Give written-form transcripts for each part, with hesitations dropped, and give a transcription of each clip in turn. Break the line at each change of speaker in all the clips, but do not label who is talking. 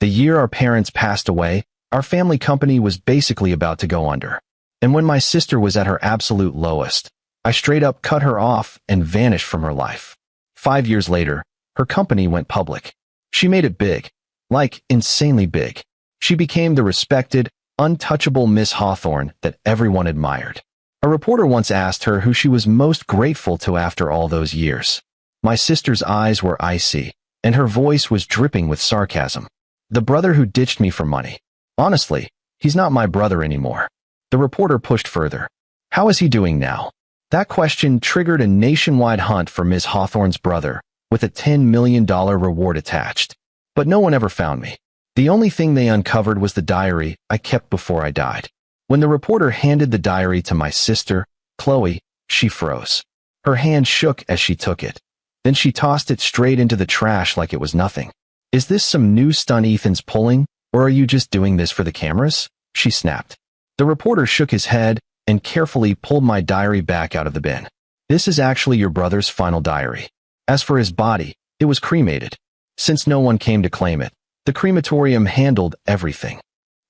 The year our parents passed away, our family company was basically about to go under. And when my sister was at her absolute lowest, I straight up cut her off and vanished from her life. 5 years later, her company went public. She made it big, like insanely big. She became the respected, untouchable Miss Hawthorne that everyone admired. A reporter once asked her who she was most grateful to after all those years. My sister's eyes were icy, and her voice was dripping with sarcasm. The brother who ditched me for money. Honestly, he's not my brother anymore. The reporter pushed further. How is he doing now? That question triggered a nationwide hunt for Ms. Hawthorne's brother, with a $10 million reward attached. But no one ever found me. The only thing they uncovered was the diary I kept before I died. When the reporter handed the diary to my sister, Chloe, she froze. Her hand shook as she took it. Then she tossed it straight into the trash like it was nothing. Is this some new stunt Ethan's pulling, or are you just doing this for the cameras? She snapped. The reporter shook his head and carefully pulled my diary back out of the bin. This is actually your brother's final diary. As for his body, it was cremated. Since no one came to claim it, the crematorium handled everything.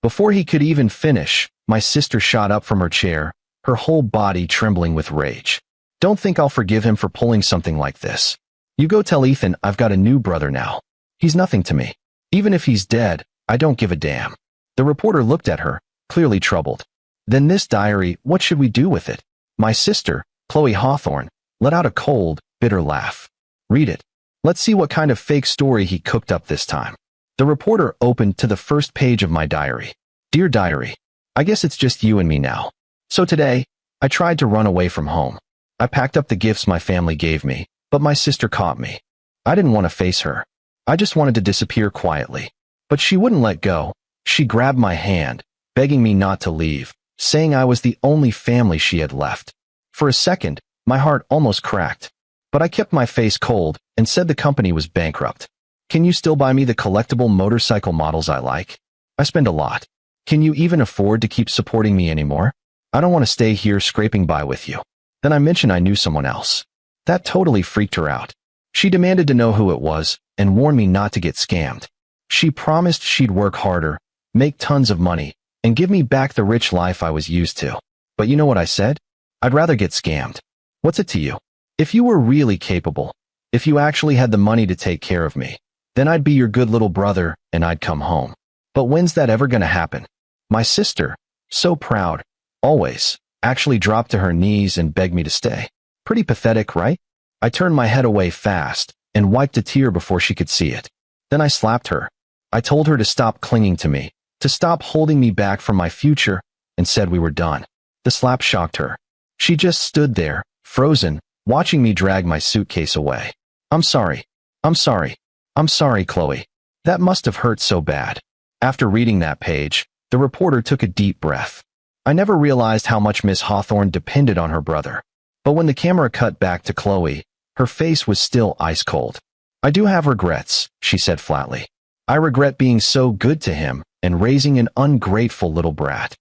Before he could even finish, my sister shot up from her chair, her whole body trembling with rage. Don't think I'll forgive him for pulling something like this. You go tell Ethan I've got a new brother now. He's nothing to me. Even if he's dead, I don't give a damn. The reporter looked at her, clearly troubled. Then this diary, what should we do with it? My sister, Chloe Hawthorne, let out a cold, bitter laugh. Read it. Let's see what kind of fake story he cooked up this time. The reporter opened to the first page of my diary. Dear diary, I guess it's just you and me now. So today, I tried to run away from home. I packed up the gifts my family gave me, but my sister caught me. I didn't want to face her. I just wanted to disappear quietly. But she wouldn't let go. She grabbed my hand, begging me not to leave, saying I was the only family she had left. For a second, my heart almost cracked. But I kept my face cold and said the company was bankrupt. Can you still buy me the collectible motorcycle models I like? I spend a lot. Can you even afford to keep supporting me anymore? I don't want to stay here scraping by with you. Then I mentioned I knew someone else. That totally freaked her out. She demanded to know who it was and warned me not to get scammed. She promised she'd work harder, make tons of money, and give me back the rich life I was used to. But you know what I said? I'd rather get scammed. What's it to you? If you were really capable, if you actually had the money to take care of me, then I'd be your good little brother and I'd come home. But when's that ever gonna happen? My sister, so proud, always, actually dropped to her knees and begged me to stay. Pretty pathetic, right? I turned my head away fast and wiped a tear before she could see it. Then I slapped her. I told her to stop clinging to me, to stop holding me back from my future, and said we were done. The slap shocked her. She just stood there, frozen, watching me drag my suitcase away. I'm sorry. I'm sorry. I'm sorry, Chloe. That must have hurt so bad. After reading that page, the reporter took a deep breath. I never realized how much Miss Hawthorne depended on her brother. But when the camera cut back to Chloe, her face was still ice cold. I do have regrets, she said flatly. I regret being so good to him and raising an ungrateful little brat.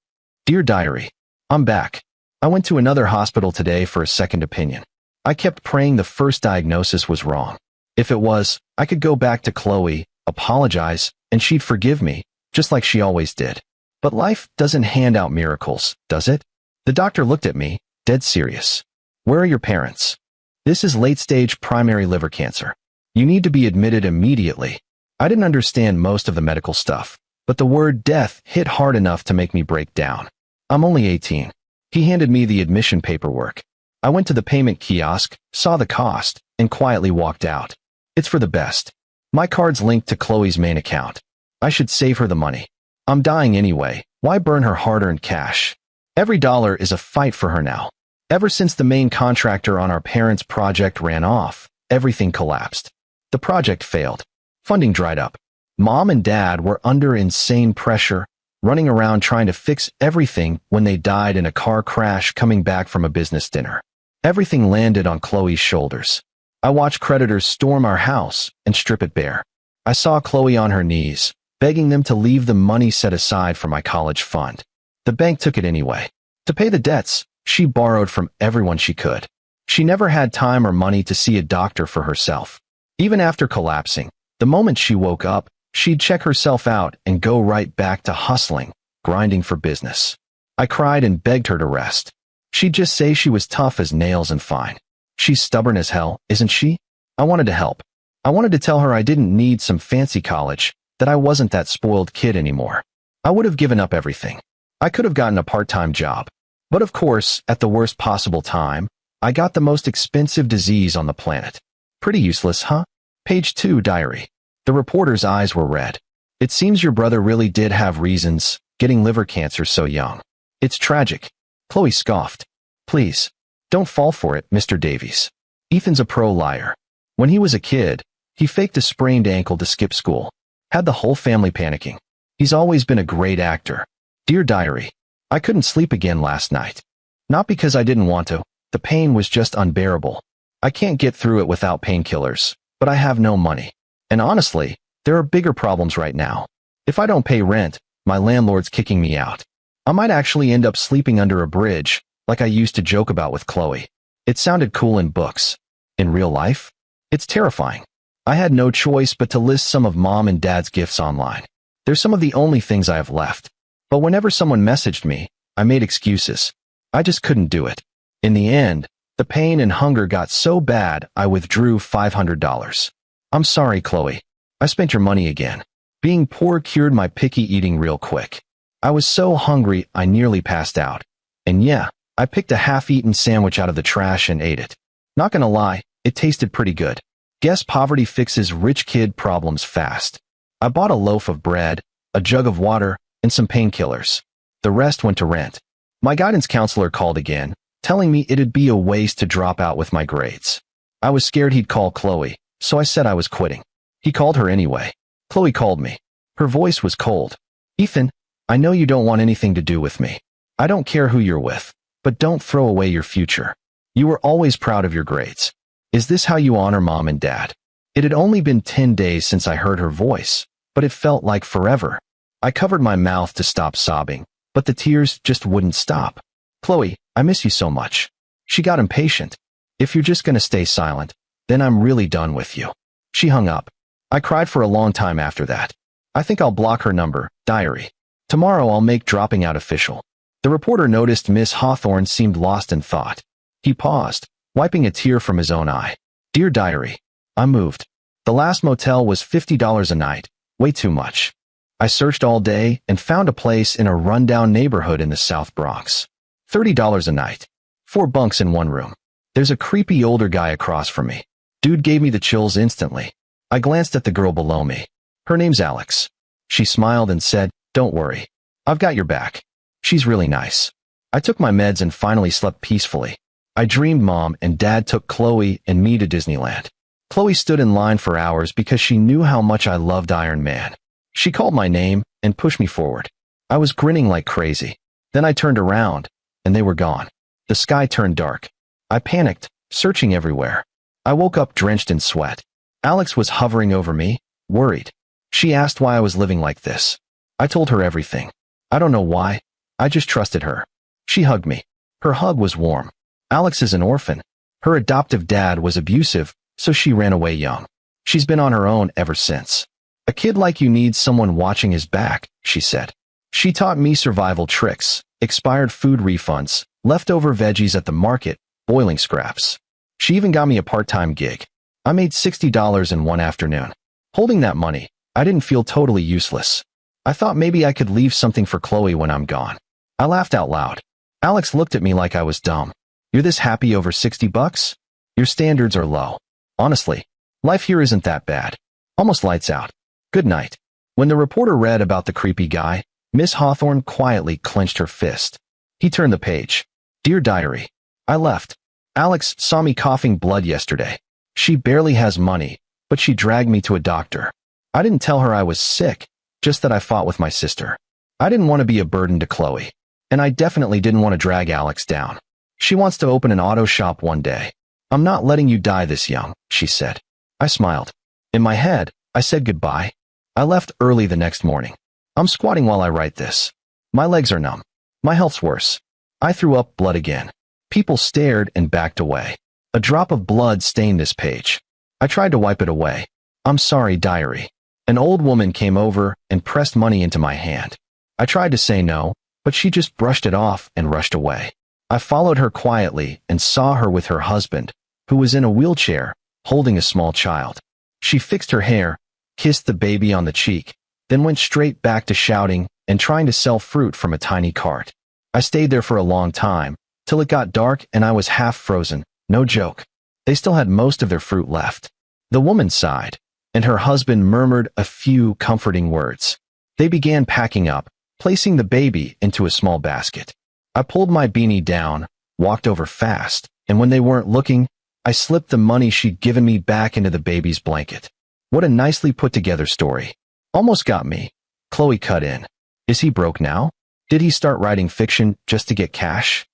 Dear diary, I'm back. I went to another hospital today for a second opinion. I kept praying the first diagnosis was wrong. If it was, I could go back to Chloe, apologize, and she'd forgive me, just like she always did. But life doesn't hand out miracles, does it? The doctor looked at me, dead serious. Where are your parents? This is late-stage primary liver cancer. You need to be admitted immediately. I didn't understand most of the medical stuff, but the word death hit hard enough to make me break down. I'm only 18. He handed me the admission paperwork. I went to the payment kiosk, saw the cost, and quietly walked out. It's for the best. My card's linked to Chloe's main account. I should save her the money. I'm dying anyway. Why burn her hard-earned cash? Every dollar is a fight for her now. Ever since the main contractor on our parents' project ran off, everything collapsed. The project failed. Funding dried up. Mom and Dad were under insane pressure, running around trying to fix everything when they died in a car crash coming back from a business dinner. Everything landed on Chloe's shoulders. I watched creditors storm our house and strip it bare. I saw Chloe on her knees, begging them to leave the money set aside for my college fund. The bank took it anyway. To pay the debts, she borrowed from everyone she could. She never had time or money to see a doctor for herself. Even after collapsing, the moment she woke up, She'd check herself out and go right back to hustling, grinding for business. I cried and begged her to rest. She'd just say she was tough as nails and fine. She's stubborn as hell, isn't she? I wanted to help. I wanted to tell her I didn't need some fancy college, that I wasn't that spoiled kid anymore. I would have given up everything. I could have gotten a part-time job. But of course, at the worst possible time, I got the most expensive disease on the planet. Pretty useless, huh? Page 2, diary. The reporter's eyes were red. It seems your brother really did have reasons, getting liver cancer so young. It's tragic. Chloe scoffed. Please, don't fall for it, Mr. Davies. Ethan's a pro liar. When he was a kid, he faked a sprained ankle to skip school. Had the whole family panicking. He's always been a great actor. Dear diary, I couldn't sleep again last night. Not because I didn't want to. The pain was just unbearable. I can't get through it without painkillers, but I have no money. And honestly, there are bigger problems right now. If I don't pay rent, my landlord's kicking me out. I might actually end up sleeping under a bridge, like I used to joke about with Chloe. It sounded cool in books. In real life? It's terrifying. I had no choice but to list some of Mom and Dad's gifts online. They're some of the only things I have left. But whenever someone messaged me, I made excuses. I just couldn't do it. In the end, the pain and hunger got so bad I withdrew $500. I'm sorry, Chloe. I spent your money again. Being poor cured my picky eating real quick. I was so hungry I nearly passed out. And yeah, I picked a half-eaten sandwich out of the trash and ate it. Not gonna lie, it tasted pretty good. Guess poverty fixes rich kid problems fast. I bought a loaf of bread, a jug of water, and some painkillers. The rest went to rent. My guidance counselor called again, telling me it'd be a waste to drop out with my grades. I was scared he'd call Chloe, so I said I was quitting. He called her anyway. Chloe called me. Her voice was cold. Ethan, I know you don't want anything to do with me. I don't care who you're with, but don't throw away your future. You were always proud of your grades. Is this how you honor Mom and Dad? It had only been 10 days since I heard her voice, but it felt like forever. I covered my mouth to stop sobbing, but the tears just wouldn't stop. Chloe, I miss you so much. She got impatient. If you're just gonna stay silent, then I'm really done with you. She hung up. I cried for a long time after that. I think I'll block her number, diary. Tomorrow I'll make dropping out official. The reporter noticed Miss Hawthorne seemed lost in thought. He paused, wiping a tear from his own eye. Dear diary, I moved. The last motel was $50 a night, way too much. I searched all day and found a place in a rundown neighborhood in the South Bronx. $30 a night. 4 bunks in one room. There's a creepy older guy across from me. Dude gave me the chills instantly. I glanced at the girl below me. Her name's Alex. She smiled and said, Don't worry. I've got your back. She's really nice. I took my meds and finally slept peacefully. I dreamed Mom and Dad took Chloe and me to Disneyland. Chloe stood in line for hours because she knew how much I loved Iron Man. She called my name and pushed me forward. I was grinning like crazy. Then I turned around, and they were gone. The sky turned dark. I panicked, searching everywhere. I woke up drenched in sweat. Alex was hovering over me, worried. She asked why I was living like this. I told her everything. I don't know why. I just trusted her. She hugged me. Her hug was warm. Alex is an orphan. Her adoptive dad was abusive, so she ran away young. She's been on her own ever since. A kid like you needs someone watching his back, she said. She taught me survival tricks, expired food refunds, leftover veggies at the market, boiling scraps. She even got me a part-time gig. I made $60 in one afternoon. Holding that money, I didn't feel totally useless. I thought maybe I could leave something for Chloe when I'm gone. I laughed out loud. Alex looked at me like I was dumb. You're this happy over $60? Your standards are low. Honestly, life here isn't that bad. Almost lights out. Good night. When the reporter read about the creepy guy, Miss Hawthorne quietly clenched her fist. He turned the page. Dear diary, I left. Alex saw me coughing blood yesterday. She barely has money, but she dragged me to a doctor. I didn't tell her I was sick, just that I fought with my sister. I didn't want to be a burden to Chloe, and I definitely didn't want to drag Alex down. She wants to open an auto shop one day. I'm not letting you die this young, she said. I smiled. In my head, I said goodbye. I left early the next morning. I'm squatting while I write this. My legs are numb. My health's worse. I threw up blood again. People stared and backed away. A drop of blood stained this page. I tried to wipe it away. I'm sorry, diary. An old woman came over and pressed money into my hand. I tried to say no, but she just brushed it off and rushed away. I followed her quietly and saw her with her husband, who was in a wheelchair, holding a small child. She fixed her hair, kissed the baby on the cheek, then went straight back to shouting and trying to sell fruit from a tiny cart. I stayed there for a long time, till it got dark and I was half frozen, no joke. They still had most of their fruit left. The woman sighed, and her husband murmured a few comforting words. They began packing up, placing the baby into a small basket. I pulled my beanie down, walked over fast, and when they weren't looking, I slipped the money she'd given me back into the baby's blanket. What a nicely put together story. Almost got me. Chloe cut in. Is he broke now? Did he start writing fiction just to get cash?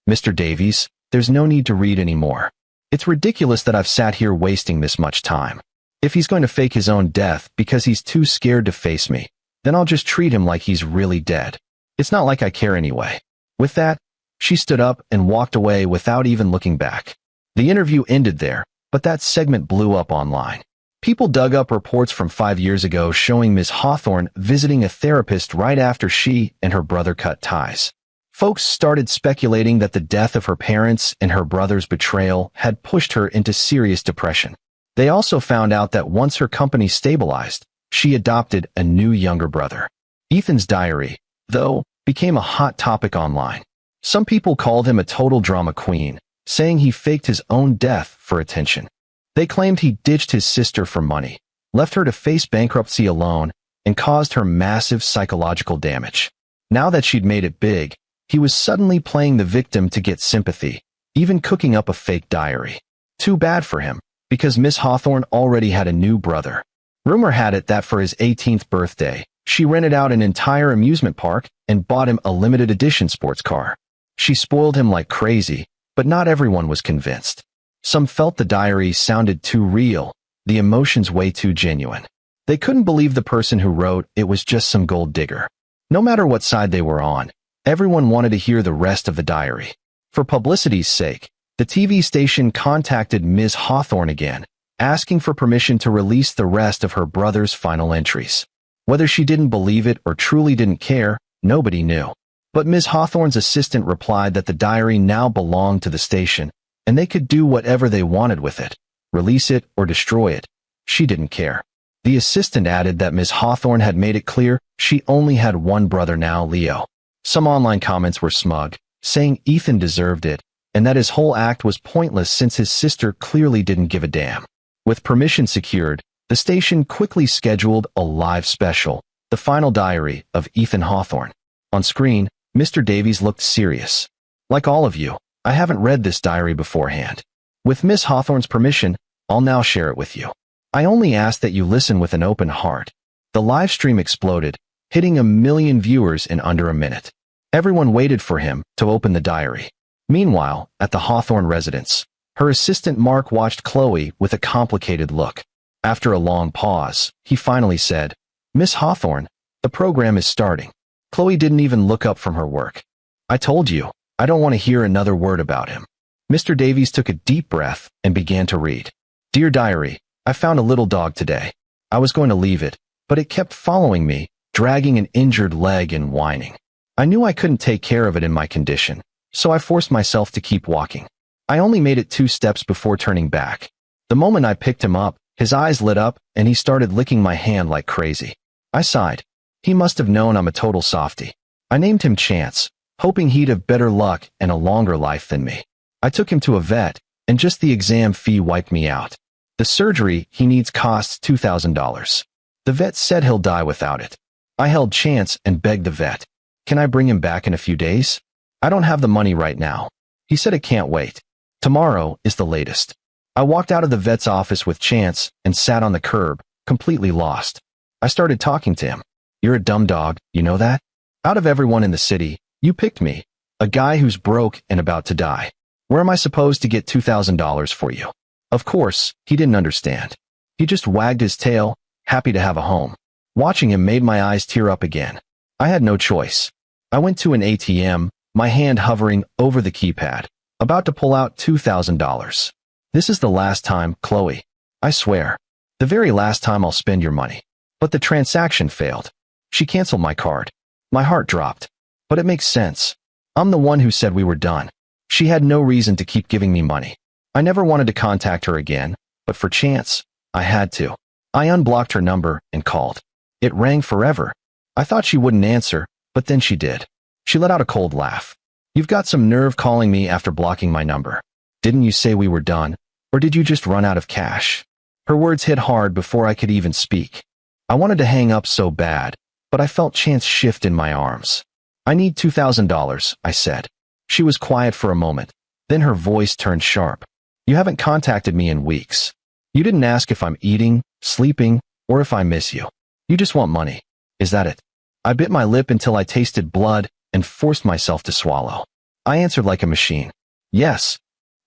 Mr. Davies, there's no need to read anymore. It's ridiculous that I've sat here wasting this much time. If he's going to fake his own death because he's too scared to face me, then I'll just treat him like he's really dead. It's not like I care anyway. With that, she stood up and walked away without even looking back. The interview ended there, but that segment blew up online. People dug up reports from 5 years ago showing Ms. Hawthorne visiting a therapist right after she and her brother cut ties. Folks started speculating that the death of her parents and her brother's betrayal had pushed her into serious depression. They also found out that once her company stabilized, she adopted a new younger brother. Ethan's diary, though, became a hot topic online. Some people called him a total drama queen, saying he faked his own death for attention. They claimed he ditched his sister for money, left her to face bankruptcy alone, and caused her massive psychological damage. Now that she'd made it big, he was suddenly playing the victim to get sympathy, even cooking up a fake diary. Too bad for him, because Miss Hawthorne already had a new brother. Rumor had it that for his 18th birthday, she rented out an entire amusement park and bought him a limited edition sports car. She spoiled him like crazy, but not everyone was convinced. Some felt the diary sounded too real, the emotions way too genuine. They couldn't believe the person who wrote it was just some gold digger. No matter what side they were on, everyone wanted to hear the rest of the diary. For publicity's sake, the TV station contacted Ms. Hawthorne again, asking for permission to release the rest of her brother's final entries. Whether she didn't believe it or truly didn't care, nobody knew. But Ms. Hawthorne's assistant replied that the diary now belonged to the station, and they could do whatever they wanted with it, release it or destroy it. She didn't care. The assistant added that Ms. Hawthorne had made it clear she only had one brother now, Leo. Some online comments were smug, saying Ethan deserved it, and that his whole act was pointless since his sister clearly didn't give a damn. With permission secured, the station quickly scheduled a live special, The Final Diary of Ethan Hawthorne. On screen, Mr. Davies looked serious. Like all of you, I haven't read this diary beforehand. With Miss Hawthorne's permission, I'll now share it with you. I only ask that you listen with an open heart. The live stream exploded, hitting 1 million viewers in under a minute. Everyone waited for him to open the diary. Meanwhile, at the Hawthorne residence, her assistant Mark watched Chloe with a complicated look. After a long pause, he finally said, "Miss Hawthorne, the program is starting." Chloe didn't even look up from her work. "I told you, I don't want to hear another word about him." Mr. Davies took a deep breath and began to read. "Dear Diary, I found a little dog today. I was going to leave it, but it kept following me, dragging an injured leg and whining. I knew I couldn't take care of it in my condition, so I forced myself to keep walking. I only made it 2 steps before turning back. The moment I picked him up, his eyes lit up and he started licking my hand like crazy. I sighed. He must have known I'm a total softie. I named him Chance, hoping he'd have better luck and a longer life than me. I took him to a vet, and just the exam fee wiped me out. The surgery he needs costs $2,000. The vet said he'll die without it. I held Chance and begged the vet, "Can I bring him back in a few days? I don't have the money right now." He said it can't wait. Tomorrow is the latest. I walked out of the vet's office with Chance and sat on the curb, completely lost. I started talking to him. "You're a dumb dog, you know that? Out of everyone in the city, you picked me, a guy who's broke and about to die. Where am I supposed to get $2,000 for you?" Of course, he didn't understand. He just wagged his tail, happy to have a home. Watching him made my eyes tear up again. I had no choice. I went to an ATM, my hand hovering over the keypad, about to pull out $2,000. "This is the last time, Chloe. I swear. The very last time I'll spend your money. But the transaction failed. She canceled my card. My heart dropped. But it makes sense. I'm the one who said we were done. She had no reason to keep giving me money. I never wanted to contact her again, but for Chance, I had to. I unblocked her number and called. It rang forever. I thought she wouldn't answer, but then she did. She let out a cold laugh. You've got some nerve calling me after blocking my number. Didn't you say we were done, or did you just run out of cash? Her words hit hard before I could even speak. I wanted to hang up so bad, but I felt Chance shift in my arms. I need $2,000, I said. She was quiet for a moment. Then her voice turned sharp. You haven't contacted me in weeks. You didn't ask if I'm eating, sleeping, or if I miss you. You just want money. Is that it? I bit my lip until I tasted blood and forced myself to swallow. I answered like a machine. Yes.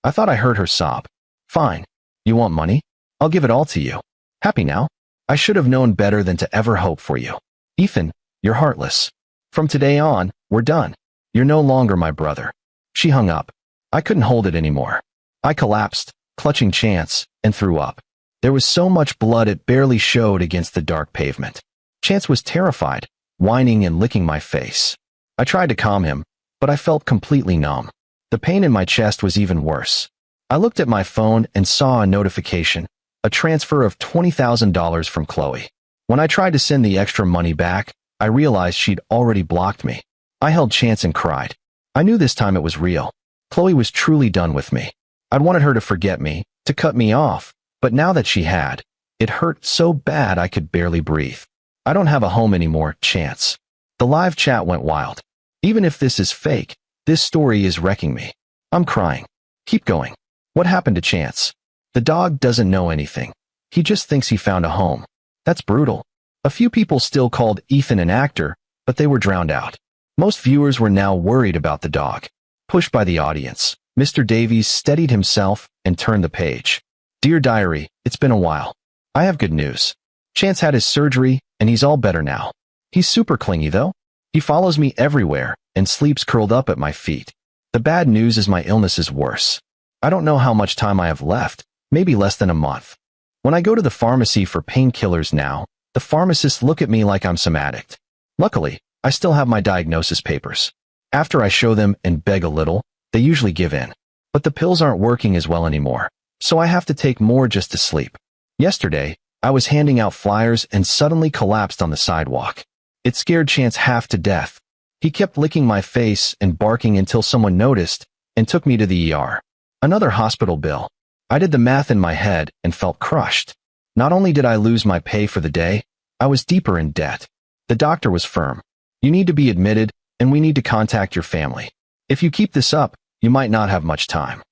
I thought I heard her sob. Fine. You want money? I'll give it all to you. Happy now? I should have known better than to ever hope for you. Ethan, you're heartless. From today on, we're done. You're no longer my brother. She hung up. I couldn't hold it anymore. I collapsed, clutching Chance, and threw up. There was so much blood it barely showed against the dark pavement. Chance was terrified, whining and licking my face. I tried to calm him, but I felt completely numb. The pain in my chest was even worse. I looked at my phone and saw a notification, a transfer of $20,000 from Chloe. When I tried to send the extra money back, I realized she'd already blocked me. I held Chance and cried. I knew this time it was real. Chloe was truly done with me. I'd wanted her to forget me, to cut me off, but now that she had, it hurt so bad I could barely breathe. I don't have a home anymore, Chance. The live chat went wild. Even if this is fake, this story is wrecking me. I'm crying. Keep going. What happened to Chance? The dog doesn't know anything. He just thinks he found a home. That's brutal. A few people still called Ethan an actor, but they were drowned out. Most viewers were now worried about the dog. Pushed by the audience, Mr. Davies steadied himself and turned the page. Dear Diary, it's been a while. I have good news. Chance had his surgery, and he's all better now. He's super clingy, though. He follows me everywhere and sleeps curled up at my feet. The bad news is my illness is worse. I don't know how much time I have left, maybe less than a month. When I go to the pharmacy for painkillers now, the pharmacists look at me like I'm some addict. Luckily, I still have my diagnosis papers. After I show them and beg a little, they usually give in. But the pills aren't working as well anymore, so I have to take more just to sleep. Yesterday, I was handing out flyers and suddenly collapsed on the sidewalk. It scared Chance half to death. He kept licking my face and barking until someone noticed and took me to the ER. Another hospital bill. I did the math in my head and felt crushed. Not only did I lose my pay for the day, I was deeper in debt. The doctor was firm. You need to be admitted, and we need to contact your family. If you keep this up, you might not have much time.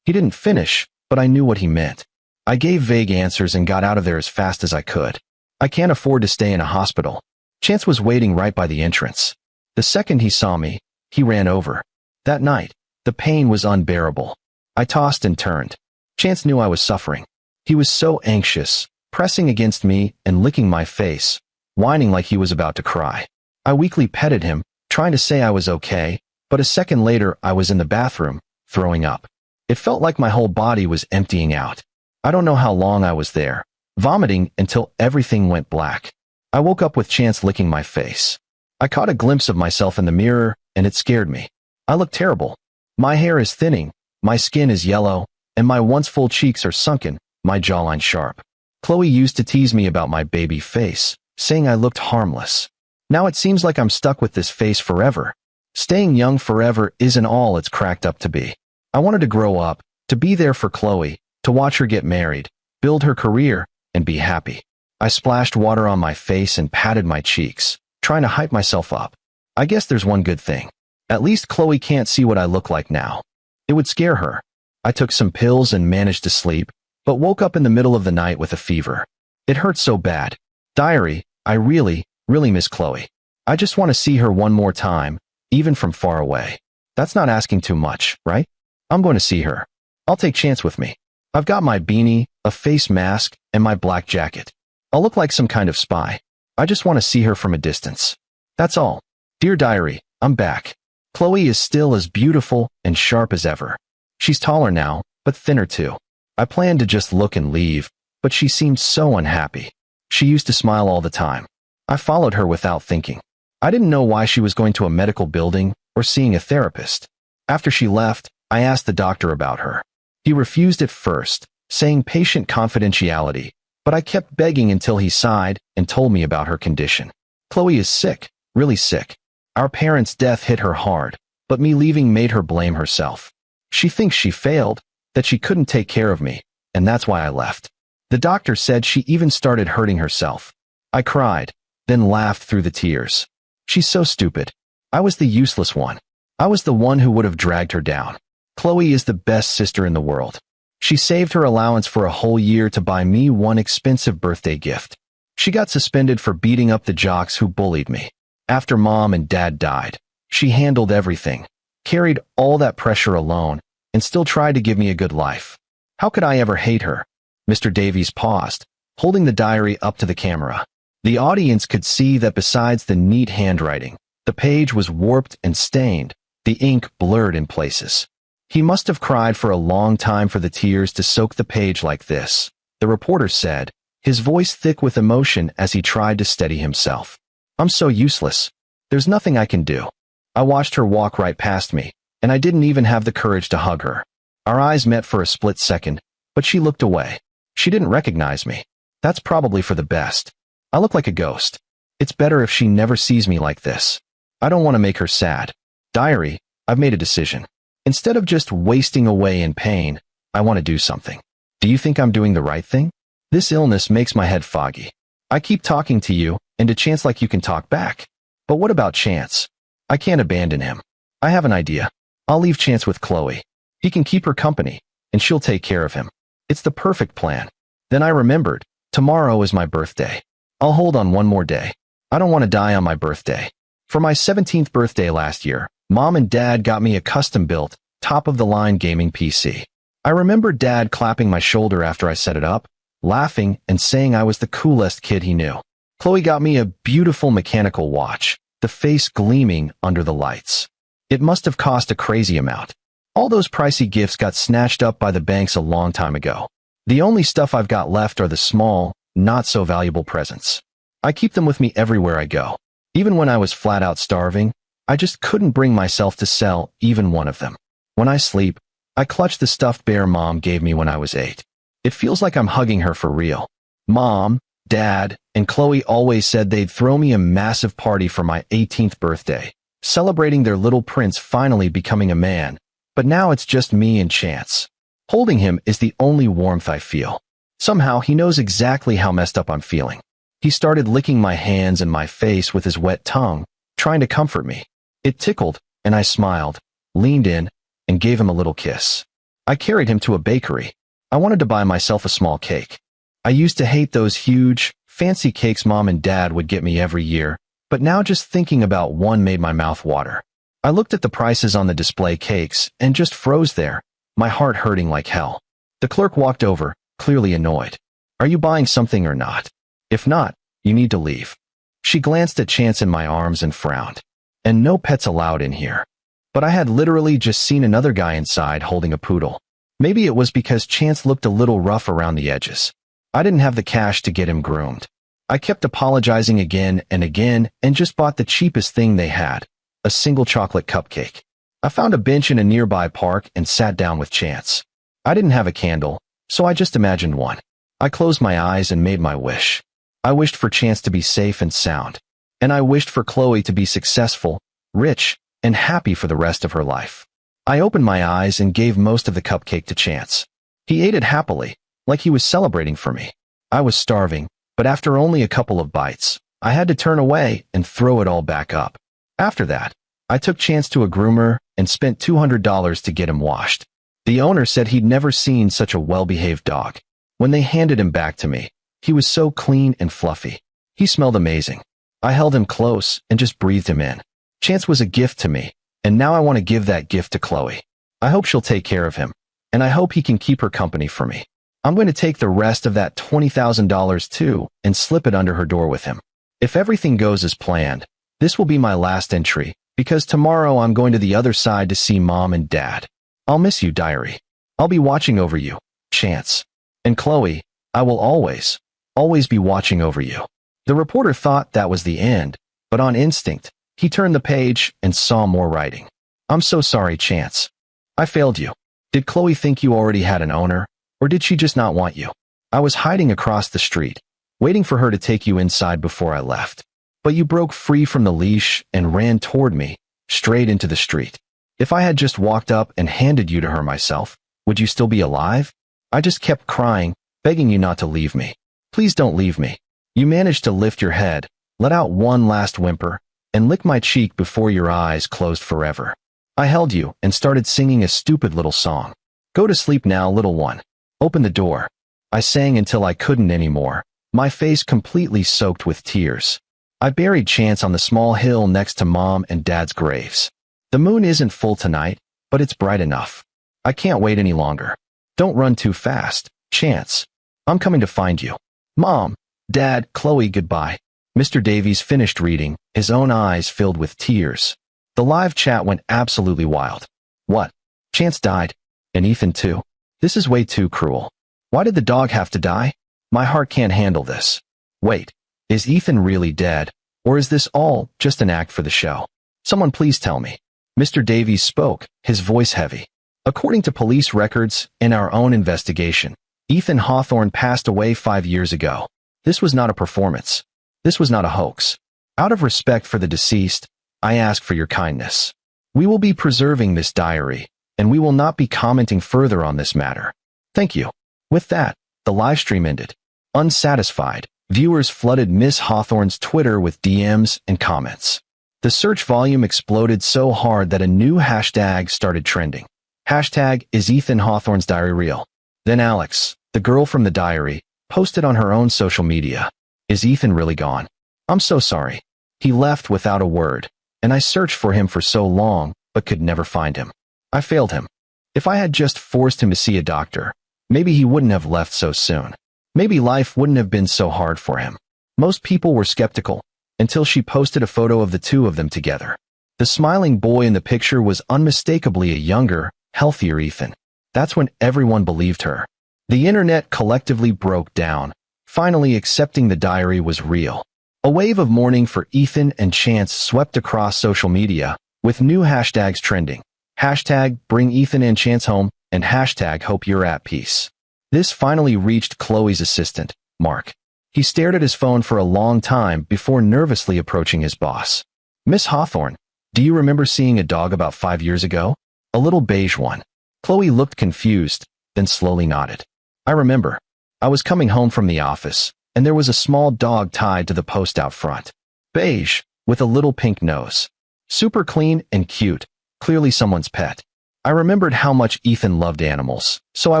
He didn't finish, but I knew what he meant. I gave vague answers and got out of there as fast as I could. I can't afford to stay in a hospital. Chance was waiting right by the entrance. The second he saw me, he ran over. That night, the pain was unbearable. I tossed and turned. Chance knew I was suffering. He was so anxious, pressing against me and licking my face, whining like he was about to cry. I weakly petted him, trying to say I was okay, but a second later I was in the bathroom, throwing up. It felt like my whole body was emptying out. I don't know how long I was there, vomiting until everything went black. I woke up with Chance licking my face. I caught a glimpse of myself in the mirror, and it scared me. I look terrible. My hair is thinning, my skin is yellow, and my once full cheeks are sunken, my jawline sharp. Chloe used to tease me about my baby face, saying I looked harmless. Now it seems like I'm stuck with this face forever. Staying young forever isn't all it's cracked up to be. I wanted to grow up, to be there for Chloe, to watch her get married, build her career, and be happy. I splashed water on my face and patted my cheeks, trying to hype myself up. I guess there's one good thing. At least Chloe can't see what I look like now. It would scare her. I took some pills and managed to sleep, but woke up in the middle of the night with a fever. It hurt so bad. Diary, I really miss Chloe. I just want to see her one more time, even from far away. That's not asking too much, right? I'm going to see her. I'll take Chance with me. I've got my beanie, a face mask, and my black jacket. I'll look like some kind of spy. I just want to see her from a distance. That's all. Dear Diary, I'm back. Chloe is still as beautiful and sharp as ever. She's taller now, but thinner too. I planned to just look and leave, but she seemed so unhappy. She used to smile all the time. I followed her without thinking. I didn't know why she was going to a medical building or seeing a therapist. After she left, I asked the doctor about her. He refused at first, saying patient confidentiality, but I kept begging until he sighed and told me about her condition. Chloe is sick, really sick. Our parents' death hit her hard, but me leaving made her blame herself. She thinks she failed, that she couldn't take care of me, and that's why I left. The doctor said she even started hurting herself. I cried, then laughed through the tears. She's so stupid. I was the useless one. I was the one who would have dragged her down. Chloe is the best sister in the world. She saved her allowance for a whole year to buy me one expensive birthday gift. She got suspended for beating up the jocks who bullied me. After Mom and Dad died, she handled everything, carried all that pressure alone, and still tried to give me a good life. How could I ever hate her? Mr. Davies paused, holding the diary up to the camera. The audience could see that besides the neat handwriting, the page was warped and stained, the ink blurred in places. He must have cried for a long time for the tears to soak the page like this, the reporter said, his voice thick with emotion as he tried to steady himself. I'm so useless. There's nothing I can do. I watched her walk right past me, and I didn't even have the courage to hug her. Our eyes met for a split second, but she looked away. She didn't recognize me. That's probably for the best. I look like a ghost. It's better if she never sees me like this. I don't want to make her sad. Diary, I've made a decision. Instead of just wasting away in pain, I want to do something. Do you think I'm doing the right thing? This illness makes my head foggy. I keep talking to you, and to Chance like you can talk back. But what about Chance? I can't abandon him. I have an idea. I'll leave Chance with Chloe. He can keep her company, and she'll take care of him. It's the perfect plan. Then I remembered, tomorrow is my birthday. I'll hold on one more day. I don't want to die on my birthday. For my 17th birthday last year, Mom and Dad got me a custom-built, top-of-the-line gaming PC. I remember Dad clapping my shoulder after I set it up, laughing and saying I was the coolest kid he knew. Chloe got me a beautiful mechanical watch, the face gleaming under the lights. It must have cost a crazy amount. All those pricey gifts got snatched up by the banks a long time ago. The only stuff I've got left are the small, not-so-valuable presents. I keep them with me everywhere I go. Even when I was flat-out starving, I just couldn't bring myself to sell even one of them. When I sleep, I clutch the stuffed bear Mom gave me when I was 8. It feels like I'm hugging her for real. Mom, Dad, and Chloe always said they'd throw me a massive party for my 18th birthday, celebrating their little prince finally becoming a man. But now it's just me and Chance. Holding him is the only warmth I feel. Somehow he knows exactly how messed up I'm feeling. He started licking my hands and my face with his wet tongue, trying to comfort me. It tickled, and I smiled, leaned in, and gave him a little kiss. I carried him to a bakery. I wanted to buy myself a small cake. I used to hate those huge, fancy cakes Mom and Dad would get me every year, but now just thinking about one made my mouth water. I looked at the prices on the display cakes and just froze there, my heart hurting like hell. The clerk walked over, clearly annoyed. Are you buying something or not? If not, you need to leave. She glanced at Chance in my arms and frowned. And no pets allowed in here. But I had literally just seen another guy inside holding a poodle. Maybe it was because Chance looked a little rough around the edges. I didn't have the cash to get him groomed. I kept apologizing again and just bought the cheapest thing they had, a single chocolate cupcake. I found a bench in a nearby park and sat down with Chance. I didn't have a candle, so I just imagined one. I closed my eyes and made my wish. I wished for Chance to be safe and sound. And I wished for Chloe to be successful, rich, and happy for the rest of her life. I opened my eyes and gave most of the cupcake to Chance. He ate it happily, like he was celebrating for me. I was starving, but after only a couple of bites, I had to turn away and throw it all back up. After that, I took Chance to a groomer and spent $200 to get him washed. The owner said he'd never seen such a well-behaved dog. When they handed him back to me, he was so clean and fluffy. He smelled amazing. I held him close and just breathed him in. Chance was a gift to me, and now I want to give that gift to Chloe. I hope she'll take care of him, and I hope he can keep her company for me. I'm going to take the rest of that $20,000 too and slip it under her door with him. If everything goes as planned, this will be my last entry, because tomorrow I'm going to the other side to see Mom and Dad. I'll miss you, diary. I'll be watching over you, Chance. And Chloe, I will always, always be watching over you. The reporter thought that was the end, but on instinct, he turned the page and saw more writing. I'm so sorry, Chance. I failed you. Did Chloe think you already had an owner, or did she just not want you? I was hiding across the street, waiting for her to take you inside before I left. But you broke free from the leash and ran toward me, straight into the street. If I had just walked up and handed you to her myself, would you still be alive? I just kept crying, begging you not to leave me. Please don't leave me. You managed to lift your head, let out one last whimper, and lick my cheek before your eyes closed forever. I held you and started singing a stupid little song. Go to sleep now, little one. Open the door. I sang until I couldn't anymore, my face completely soaked with tears. I buried Chance on the small hill next to Mom and Dad's graves. The moon isn't full tonight, but it's bright enough. I can't wait any longer. Don't run too fast, Chance. I'm coming to find you. Mom, Dad, Chloe, goodbye. Mr. Davies finished reading, his own eyes filled with tears. The live chat went absolutely wild. What? Chance died? And Ethan too? This is way too cruel. Why did the dog have to die? My heart can't handle this. Wait, is Ethan really dead, or is this all just an act for the show? Someone please tell me. Mr. Davies spoke, his voice heavy. According to police records and our own investigation, Ethan Hawthorne passed away 5 years ago. This was not a performance. This was not a hoax. Out of respect for the deceased, I ask for your kindness. We will be preserving this diary, and we will not be commenting further on this matter. Thank you. With that, the livestream ended. Unsatisfied, viewers flooded Miss Hawthorne's Twitter with DMs and comments. The search volume exploded so hard that a new hashtag started trending. Hashtag, is Ethan Hawthorne's diary real? Then Alex, the girl from the diary, posted on her own social media. Is Ethan really gone? I'm so sorry. He left without a word, and I searched for him for so long, but could never find him. I failed him. If I had just forced him to see a doctor, maybe he wouldn't have left so soon. Maybe life wouldn't have been so hard for him. Most people were skeptical, until she posted a photo of the two of them together. The smiling boy in the picture was unmistakably a younger, healthier Ethan. That's when everyone believed her. The internet collectively broke down, finally accepting the diary was real. A wave of mourning for Ethan and Chance swept across social media, with new hashtags trending. Hashtag bring Ethan and Chance home, and hashtag hope you're at peace. This finally reached Chloe's assistant, Mark. He stared at his phone for a long time before nervously approaching his boss. Miss Hawthorne, do you remember seeing a dog about 5 years ago? A little beige one. Chloe looked confused, then slowly nodded. I remember. I was coming home from the office, and there was a small dog tied to the post out front. Beige, with a little pink nose. Super clean and cute, clearly someone's pet. I remembered how much Ethan loved animals, so I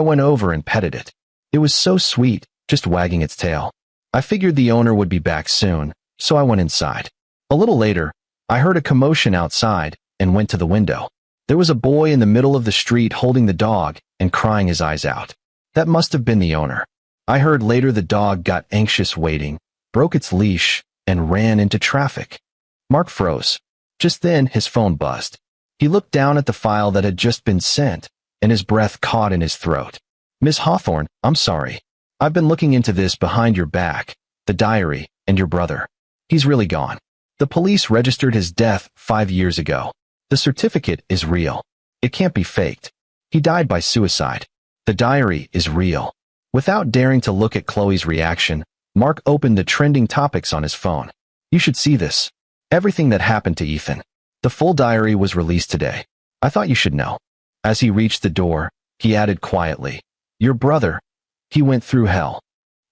went over and petted it. It was so sweet, just wagging its tail. I figured the owner would be back soon, so I went inside. A little later, I heard a commotion outside and went to the window. There was a boy in the middle of the street holding the dog and crying his eyes out. That must have been the owner. I heard later the dog got anxious waiting, broke its leash, and ran into traffic. Mark froze. Just then, his phone buzzed. He looked down at the file that had just been sent, and his breath caught in his throat. Miss Hawthorne, I'm sorry. I've been looking into this behind your back, the diary, and your brother. He's really gone. The police registered his death 5 years ago. The certificate is real. It can't be faked. He died by suicide. The diary is real. Without daring to look at Chloe's reaction, Mark opened the trending topics on his phone. You should see this. Everything that happened to Ethan. The full diary was released today. I thought you should know. As he reached the door, he added quietly, your brother, he went through hell.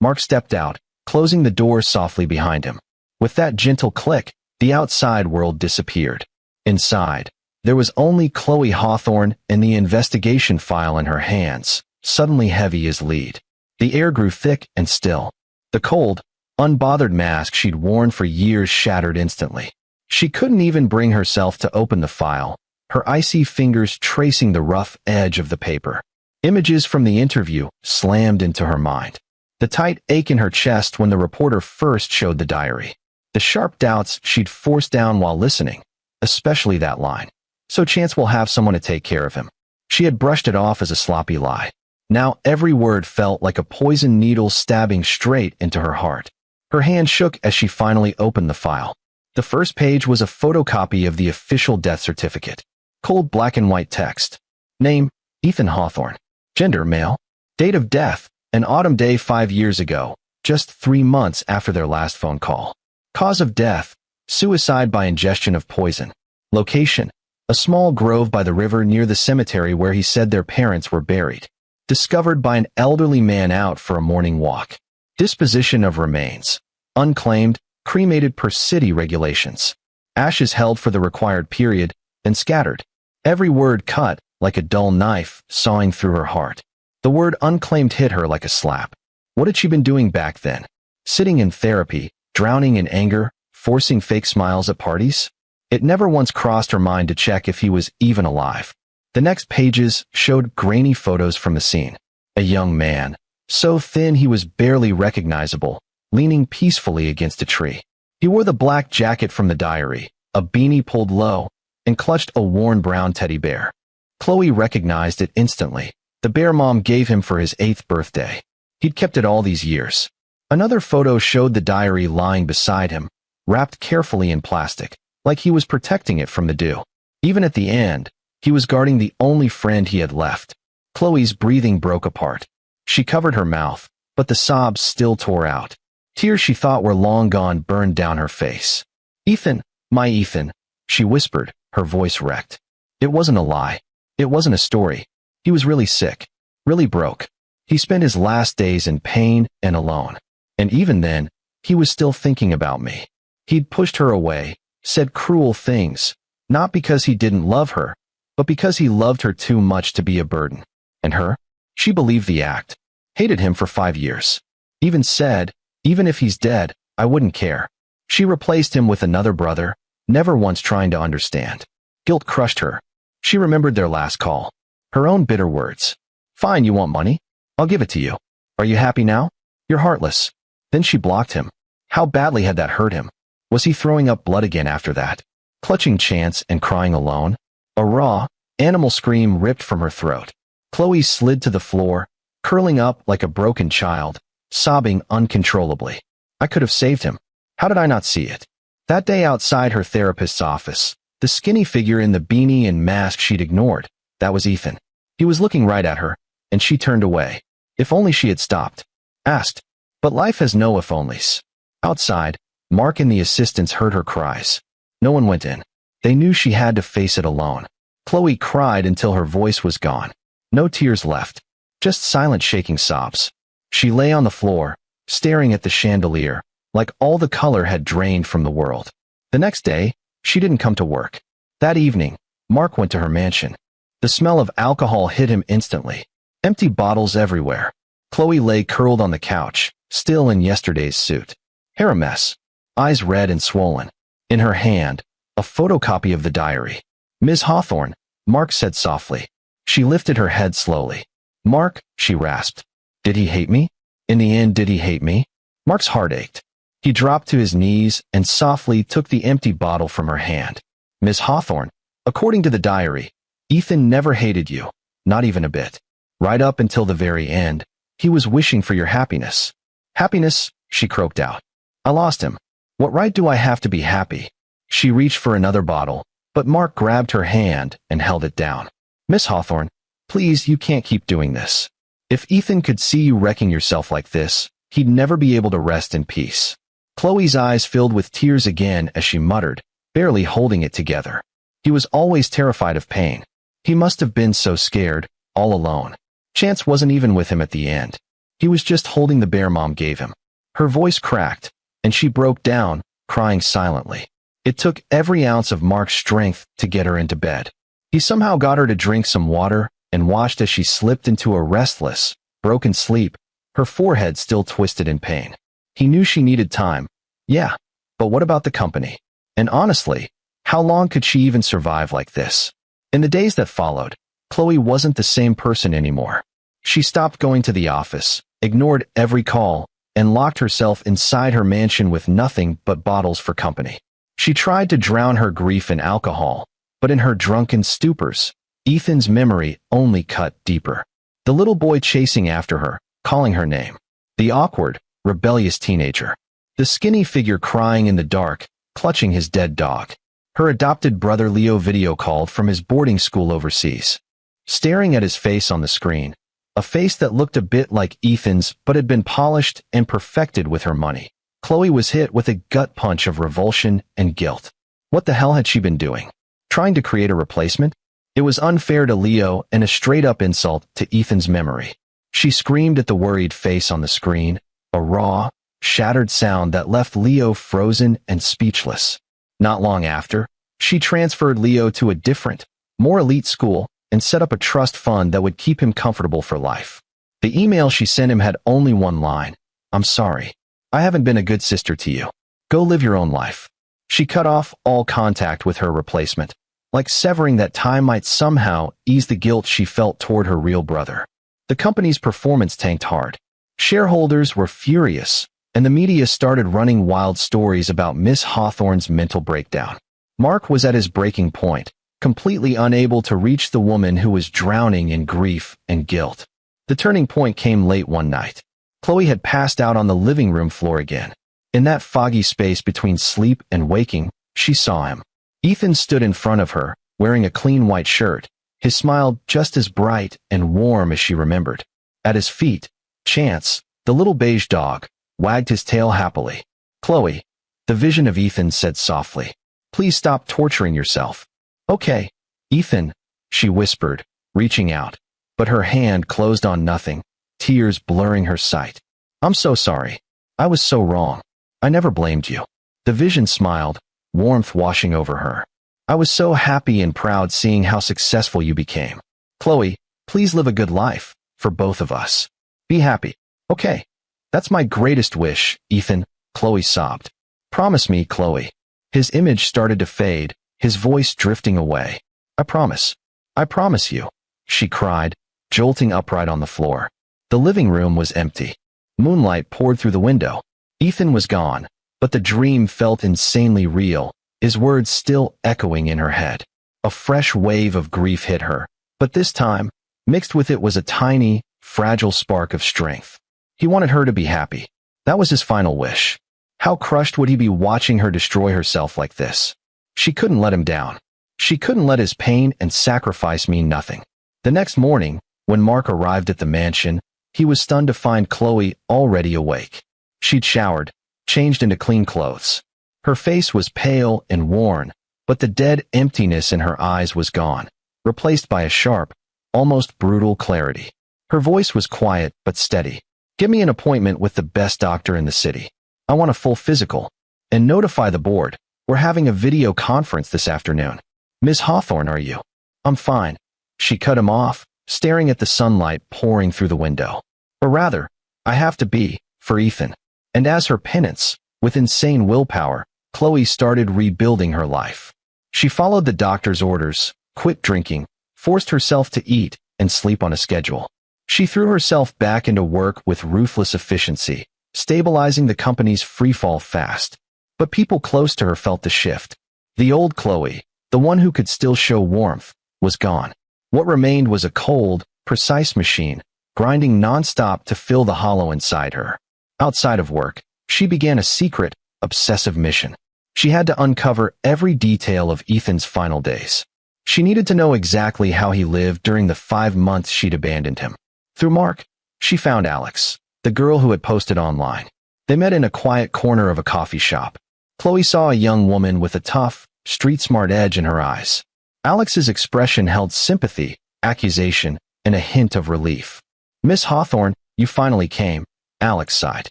Mark stepped out, closing the door softly behind him. With that gentle click, the outside world disappeared. Inside, there was only Chloe Hawthorne and the investigation file in her hands, suddenly heavy as lead. The air grew thick and still. The cold, unbothered mask she'd worn for years shattered instantly. She couldn't even bring herself to open the file, her icy fingers tracing the rough edge of the paper. Images from the interview slammed into her mind. The tight ache in her chest when the reporter first showed the diary. The sharp doubts she'd forced down while listening, especially that line. So Chance will have someone to take care of him. She had brushed it off as a sloppy lie. Now every word felt like a poisoned needle stabbing straight into her heart. Her hand shook as she finally opened the file. The first page was a photocopy of the official death certificate. Cold black and white text. Name, Ethan Hawthorne. Gender, male. Date of death, an autumn day 5 years ago, just 3 months after their last phone call. Cause of death, suicide by ingestion of poison. Location, a small grove by the river near the cemetery where he said their parents were buried. Discovered by an elderly man out for a morning walk. Disposition of remains. Unclaimed, cremated per city regulations. Ashes held for the required period, and scattered. Every word cut, like a dull knife, sawing through her heart. The word unclaimed hit her like a slap. What had she been doing back then? Sitting in therapy, drowning in anger, forcing fake smiles at parties? It never once crossed her mind to check if he was even alive. The next pages showed grainy photos from the scene. A young man, so thin he was barely recognizable, leaning peacefully against a tree. He wore the black jacket from the diary, a beanie pulled low, and clutched a worn brown teddy bear. Chloe recognized it instantly. The bear Mom gave him for his 8th birthday. He'd kept it all these years. Another photo showed the diary lying beside him, wrapped carefully in plastic, like he was protecting it from the dew. Even at the end, he was guarding the only friend he had left. Chloe's breathing broke apart. She covered her mouth, but the sobs still tore out. Tears she thought were long gone burned down her face. Ethan, my Ethan, she whispered, her voice wrecked. It wasn't a lie. It wasn't a story. He was really sick, really broke. He spent his last days in pain and alone. And even then, he was still thinking about me. He'd pushed her away, said cruel things, not because he didn't love her, but because he loved her too much to be a burden. And her? She believed the act. Hated him for 5 years. Even said, even if he's dead, I wouldn't care. She replaced him with another brother, never once trying to understand. Guilt crushed her. She remembered their last call. Her own bitter words. Fine, you want money? I'll give it to you. Are you happy now? You're heartless. Then she blocked him. How badly had that hurt him? Was he throwing up blood again after that? Clutching chance and crying alone? A raw, animal scream ripped from her throat. Chloe slid to the floor, curling up like a broken child, sobbing uncontrollably. I could have saved him. How did I not see it? That day outside her therapist's office, the skinny figure in the beanie and mask she'd ignored, that was Ethan. He was looking right at her, and she turned away. If only she had stopped. Asked. But life has no if-onlys. Outside, Mark and the assistants heard her cries. No one went in. They knew she had to face it alone. Chloe cried until her voice was gone. No tears left. Just silent shaking sobs. She lay on the floor, staring at the chandelier, like all the color had drained from the world. The next day, she didn't come to work. That evening, Mark went to her mansion. The smell of alcohol hit him instantly. Empty bottles everywhere. Chloe lay curled on the couch, still in yesterday's suit. Hair a mess. Eyes red and swollen. In her hand, a photocopy of the diary. Ms. Hawthorne, Mark said softly. She lifted her head slowly. Mark, she rasped. Did he hate me? In the end, did he hate me? Mark's heart ached. He dropped to his knees and softly took the empty bottle from her hand. Ms. Hawthorne, according to the diary, Ethan never hated you, not even a bit. Right up until the very end, he was wishing for your happiness. Happiness, she croaked out. I lost him. What right do I have to be happy? She reached for another bottle, but Mark grabbed her hand and held it down. Miss Hawthorne, please, you can't keep doing this. If Ethan could see you wrecking yourself like this, he'd never be able to rest in peace. Chloe's eyes filled with tears again as she muttered, barely holding it together. He was always terrified of pain. He must have been so scared, all alone. Chance wasn't even with him at the end. He was just holding the bear Mom gave him. Her voice cracked, and she broke down, crying silently. It took every ounce of Mark's strength to get her into bed. He somehow got her to drink some water and watched as she slipped into a restless, broken sleep, her forehead still twisted in pain. He knew she needed time. Yeah, but what about the company? And honestly, how long could she even survive like this? In the days that followed, Chloe wasn't the same person anymore. She stopped going to the office, ignored every call, and locked herself inside her mansion with nothing but bottles for company. She tried to drown her grief in alcohol, but in her drunken stupors, Ethan's memory only cut deeper. The little boy chasing after her, calling her name. The awkward, rebellious teenager. The skinny figure crying in the dark, clutching his dead dog. Her adopted brother Leo video called from his boarding school overseas. Staring at his face on the screen, a face that looked a bit like Ethan's but had been polished and perfected with her money. Chloe was hit with a gut punch of revulsion and guilt. What the hell had she been doing? Trying to create a replacement? It was unfair to Leo and a straight-up insult to Ethan's memory. She screamed at the worried face on the screen, a raw, shattered sound that left Leo frozen and speechless. Not long after, she transferred Leo to a different, more elite school and set up a trust fund that would keep him comfortable for life. The email she sent him had only one line: "I'm sorry. I haven't been a good sister to you. Go live your own life." She cut off all contact with her replacement, like severing that tie might somehow ease the guilt she felt toward her real brother. The company's performance tanked hard. Shareholders were furious, and the media started running wild stories about Miss Hawthorne's mental breakdown. Mark was at his breaking point, completely unable to reach the woman who was drowning in grief and guilt. The turning point came late one night. Chloe had passed out on the living room floor again. In that foggy space between sleep and waking, she saw him. Ethan stood in front of her, wearing a clean white shirt, his smile just as bright and warm as she remembered. At his feet, Chance, the little beige dog, wagged his tail happily. "Chloe," the vision of Ethan said softly, "please stop torturing yourself." "Okay, Ethan," she whispered, reaching out, but her hand closed on nothing, tears blurring her sight. "I'm so sorry. I was so wrong. I never blamed you." The vision smiled, warmth washing over her. "I was so happy and proud seeing how successful you became. Chloe, please live a good life, for both of us. Be happy." "Okay. That's my greatest wish, Ethan," Chloe sobbed. "Promise me, Chloe." His image started to fade, his voice drifting away. "I promise. I promise you," she cried, jolting upright on the floor. The living room was empty. Moonlight poured through the window. Ethan was gone, but the dream felt insanely real, his words still echoing in her head. A fresh wave of grief hit her, but this time, mixed with it was a tiny, fragile spark of strength. He wanted her to be happy. That was his final wish. How crushed would he be watching her destroy herself like this? She couldn't let him down. She couldn't let his pain and sacrifice mean nothing. The next morning, when Mark arrived at the mansion, he was stunned to find Chloe already awake. She'd showered, changed into clean clothes. Her face was pale and worn, but the dead emptiness in her eyes was gone, replaced by a sharp, almost brutal clarity. Her voice was quiet but steady. "Get me an appointment with the best doctor in the city. I want a full physical. And notify the board. We're having a video conference this afternoon." "Miss Hawthorne, are you?" "I'm fine." She cut him off, staring at the sunlight pouring through the window. "Or rather, I have to be, for Ethan." And as her penance, with insane willpower, Chloe started rebuilding her life. She followed the doctor's orders, quit drinking, forced herself to eat and sleep on a schedule. She threw herself back into work with ruthless efficiency, stabilizing the company's freefall fast. But people close to her felt the shift. The old Chloe, the one who could still show warmth, was gone. What remained was a cold, precise machine, grinding nonstop to fill the hollow inside her. Outside of work, she began a secret, obsessive mission. She had to uncover every detail of Ethan's final days. She needed to know exactly how he lived during the 5 months she'd abandoned him. Through Mark, she found Alex, the girl who had posted online. They met in a quiet corner of a coffee shop. Chloe saw a young woman with a tough, street-smart edge in her eyes. Alex's expression held sympathy, accusation, and a hint of relief. "Miss Hawthorne, you finally came," Alex sighed.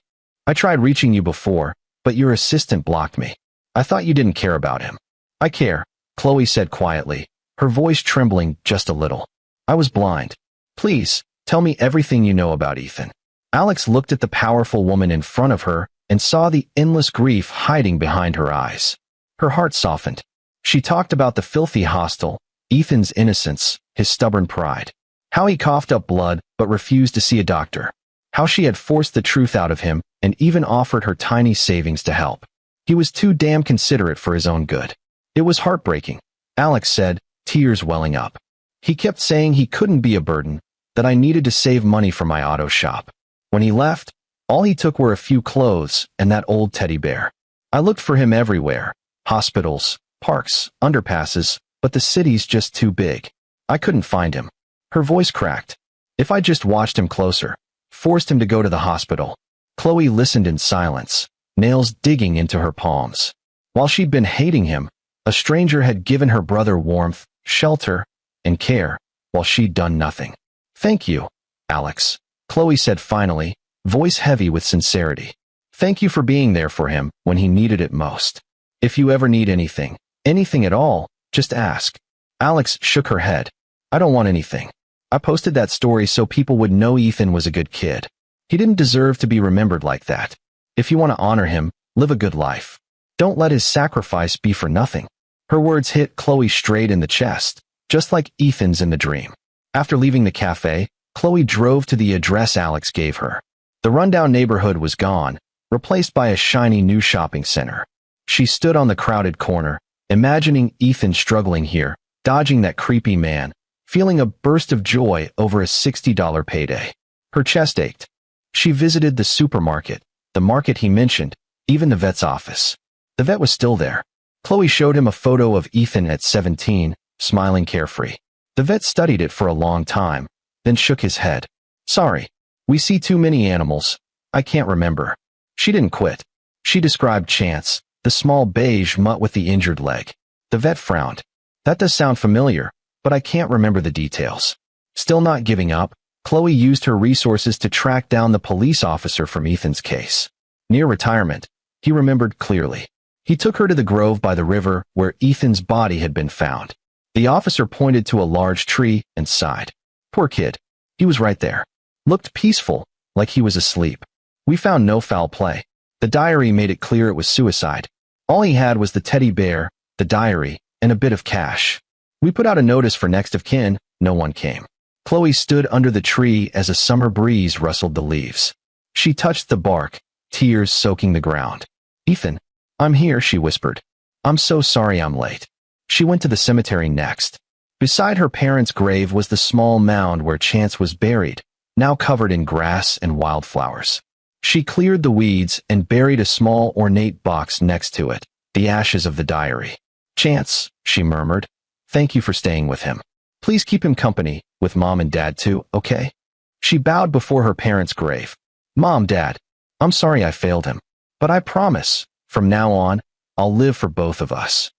"I tried reaching you before, but your assistant blocked me. I thought you didn't care about him." "I care," Chloe said quietly, her voice trembling just a little. "I was blind. Please, tell me everything you know about Ethan." Alex looked at the powerful woman in front of her and saw the endless grief hiding behind her eyes. Her heart softened. She talked about the filthy hostel, Ethan's innocence, his stubborn pride. How he coughed up blood but refused to see a doctor. How she had forced the truth out of him and even offered her tiny savings to help. He was too damn considerate for his own good. It was heartbreaking, Alex said, tears welling up. He kept saying he couldn't be a burden, that I needed to save money for my auto shop. When he left, all he took were a few clothes and that old teddy bear. I looked for him everywhere, hospitals, parks, underpasses, but the city's just too big. I couldn't find him. Her voice cracked. If I just watched him closer, forced him to go to the hospital. Chloe listened in silence, nails digging into her palms. While she'd been hating him, a stranger had given her brother warmth, shelter, and care, while she'd done nothing. Thank you, Alex, Chloe said finally, voice heavy with sincerity. Thank you for being there for him when he needed it most. If you ever need anything at all, just ask. Alex shook her head. I don't want anything. I posted that story so people would know Ethan was a good kid. He didn't deserve to be remembered like that. If you want to honor him, live a good life. Don't let his sacrifice be for nothing. Her words hit Chloe straight in the chest, just like Ethan's in the dream. After leaving the cafe, Chloe drove to the address Alex gave her. The rundown neighborhood was gone, replaced by a shiny new shopping center. She stood on the crowded corner, imagining Ethan struggling here, dodging that creepy man, feeling a burst of joy over a $60 payday. Her chest ached. She visited the supermarket, the market he mentioned, even the vet's office. The vet was still there. Chloe showed him a photo of Ethan at 17, smiling carefree. The vet studied it for a long time, then shook his head. Sorry, we see too many animals. I can't remember. She didn't quit. She described Chance, the small beige mutt with the injured leg. The vet frowned. That does sound familiar, but I can't remember the details. Still not giving up, Chloe used her resources to track down the police officer from Ethan's case. Near retirement, he remembered clearly. He took her to the grove by the river where Ethan's body had been found. The officer pointed to a large tree and sighed. Poor kid. He was right there. Looked peaceful, like he was asleep. We found no foul play. The diary made it clear it was suicide. All he had was the teddy bear, the diary, and a bit of cash. We put out a notice for next of kin. No one came. Chloe stood under the tree as a summer breeze rustled the leaves. She touched the bark, tears soaking the ground. Ethan, I'm here, she whispered. I'm so sorry I'm late. She went to the cemetery next. Beside her parents' grave was the small mound where Chance was buried, now covered in grass and wildflowers. She cleared the weeds and buried a small ornate box next to it, the ashes of the diary. Chance, she murmured, thank you for staying with him. Please keep him company, with Mom and Dad too, okay? She bowed before her parents' grave. Mom, Dad, I'm sorry I failed him, but I promise, from now on, I'll live for both of us.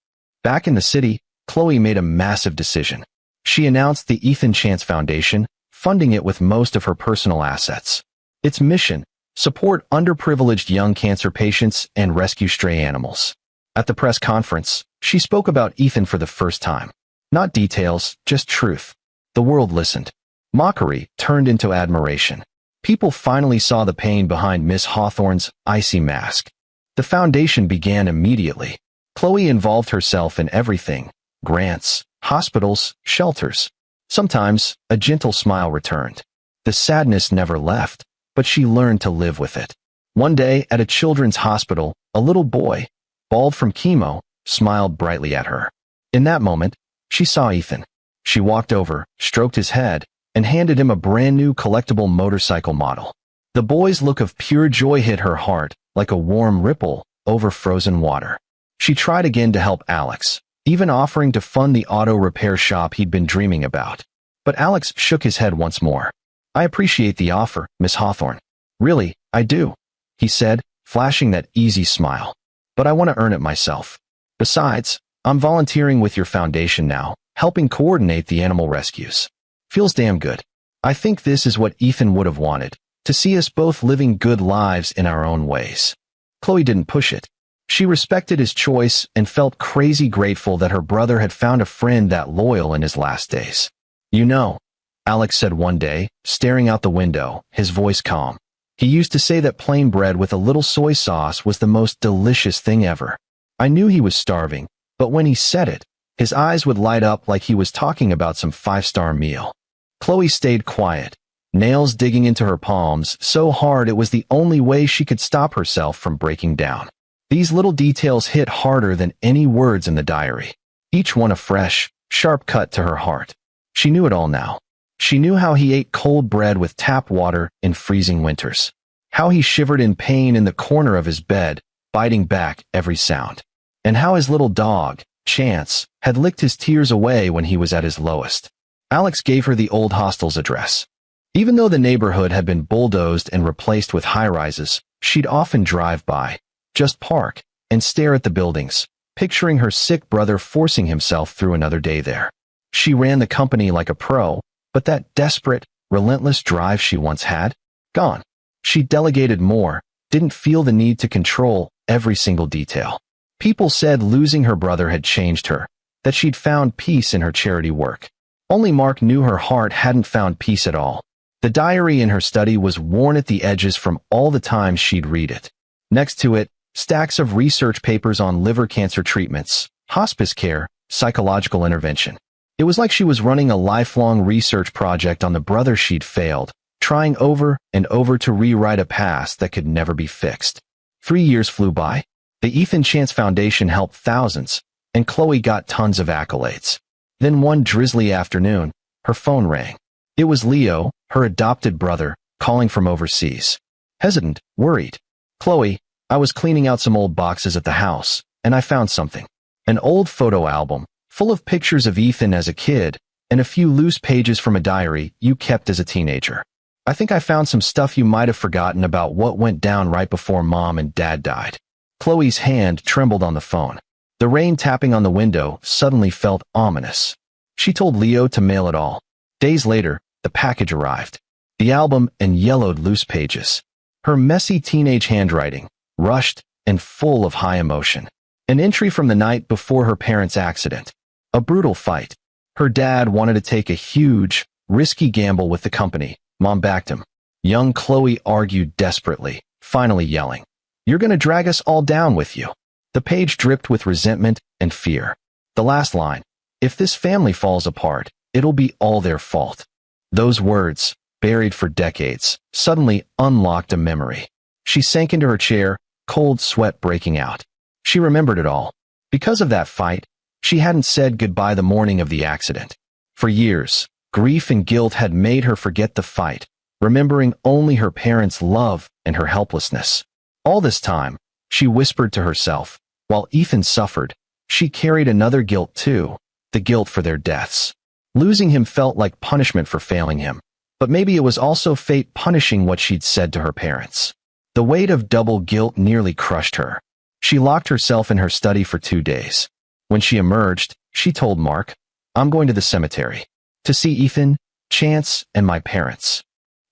Back in the city, Chloe made a massive decision. She announced the Ethan Chance Foundation, funding it with most of her personal assets. Its mission, support underprivileged young cancer patients and rescue stray animals. At the press conference, she spoke about Ethan for the first time. Not details, just truth. The world listened. Mockery turned into admiration. People finally saw the pain behind Miss Hawthorne's icy mask. The foundation began immediately. Chloe involved herself in everything: grants, hospitals, shelters. Sometimes, a gentle smile returned. The sadness never left, but she learned to live with it. One day, at a children's hospital, a little boy, bald from chemo, smiled brightly at her. In that moment, she saw Ethan. She walked over, stroked his head, and handed him a brand new collectible motorcycle model. The boy's look of pure joy hit her heart, like a warm ripple over frozen water. She tried again to help Alex, even offering to fund the auto repair shop he'd been dreaming about. But Alex shook his head once more. I appreciate the offer, Miss Hawthorne. Really, I do, he said, flashing that easy smile. But I want to earn it myself. Besides, I'm volunteering with your foundation now, helping coordinate the animal rescues. Feels damn good. I think this is what Ethan would have wanted, to see us both living good lives in our own ways. Chloe didn't push it. She respected his choice and felt crazy grateful that her brother had found a friend that loyal in his last days. You know, Alex said one day, staring out the window, his voice calm. He used to say that plain bread with a little soy sauce was the most delicious thing ever. I knew he was starving, but when he said it, his eyes would light up like he was talking about some five-star meal. Chloe stayed quiet, nails digging into her palms so hard it was the only way she could stop herself from breaking down. These little details hit harder than any words in the diary, each one a fresh, sharp cut to her heart. She knew it all now. She knew how he ate cold bread with tap water in freezing winters, how he shivered in pain in the corner of his bed, biting back every sound, and how his little dog, Chance, had licked his tears away when he was at his lowest. Alex gave her the old hostel's address. Even though the neighborhood had been bulldozed and replaced with high-rises, she'd often drive by, just park, and stare at the buildings, picturing her sick brother forcing himself through another day there. She ran the company like a pro, but that desperate, relentless drive she once had, gone. She delegated more, didn't feel the need to control every single detail. People said losing her brother had changed her, that she'd found peace in her charity work. Only Mark knew her heart hadn't found peace at all. The diary in her study was worn at the edges from all the times she'd read it. Next to it, stacks of research papers on liver cancer treatments, hospice care, psychological intervention. It was like she was running a lifelong research project on the brother she'd failed, trying over and over to rewrite a past that could never be fixed. 3 years flew by. The Ethan Chance Foundation helped thousands, and Chloe got tons of accolades. Then one drizzly afternoon, her phone rang. It was Leo, her adopted brother, calling from overseas. Hesitant, worried. "Chloe, I was cleaning out some old boxes at the house, and I found something. An old photo album, full of pictures of Ethan as a kid, and a few loose pages from a diary you kept as a teenager. I think I found some stuff you might have forgotten about what went down right before Mom and Dad died." Chloe's hand trembled on the phone. The rain tapping on the window suddenly felt ominous. She told Leo to mail it all. Days later, the package arrived. The album and yellowed loose pages. Her messy teenage handwriting, rushed and full of high emotion. An entry from the night before her parents' accident. A brutal fight. Her dad wanted to take a huge, risky gamble with the company. Mom backed him. Young Chloe argued desperately, finally yelling, "You're going to drag us all down with you." The page dripped with resentment and fear. The last line, "If this family falls apart, it'll be all their fault." Those words, buried for decades, suddenly unlocked a memory. She sank into her chair, cold sweat breaking out. She remembered it all. Because of that fight, she hadn't said goodbye the morning of the accident. For years, grief and guilt had made her forget the fight, remembering only her parents' love and her helplessness. All this time, she whispered to herself, while Ethan suffered, she carried another guilt too, the guilt for their deaths. Losing him felt like punishment for failing him, but maybe it was also fate punishing what she'd said to her parents. The weight of double guilt nearly crushed her. She locked herself in her study for 2 days. When she emerged, she told Mark, "I'm going to the cemetery. To see Ethan, Chance, and my parents."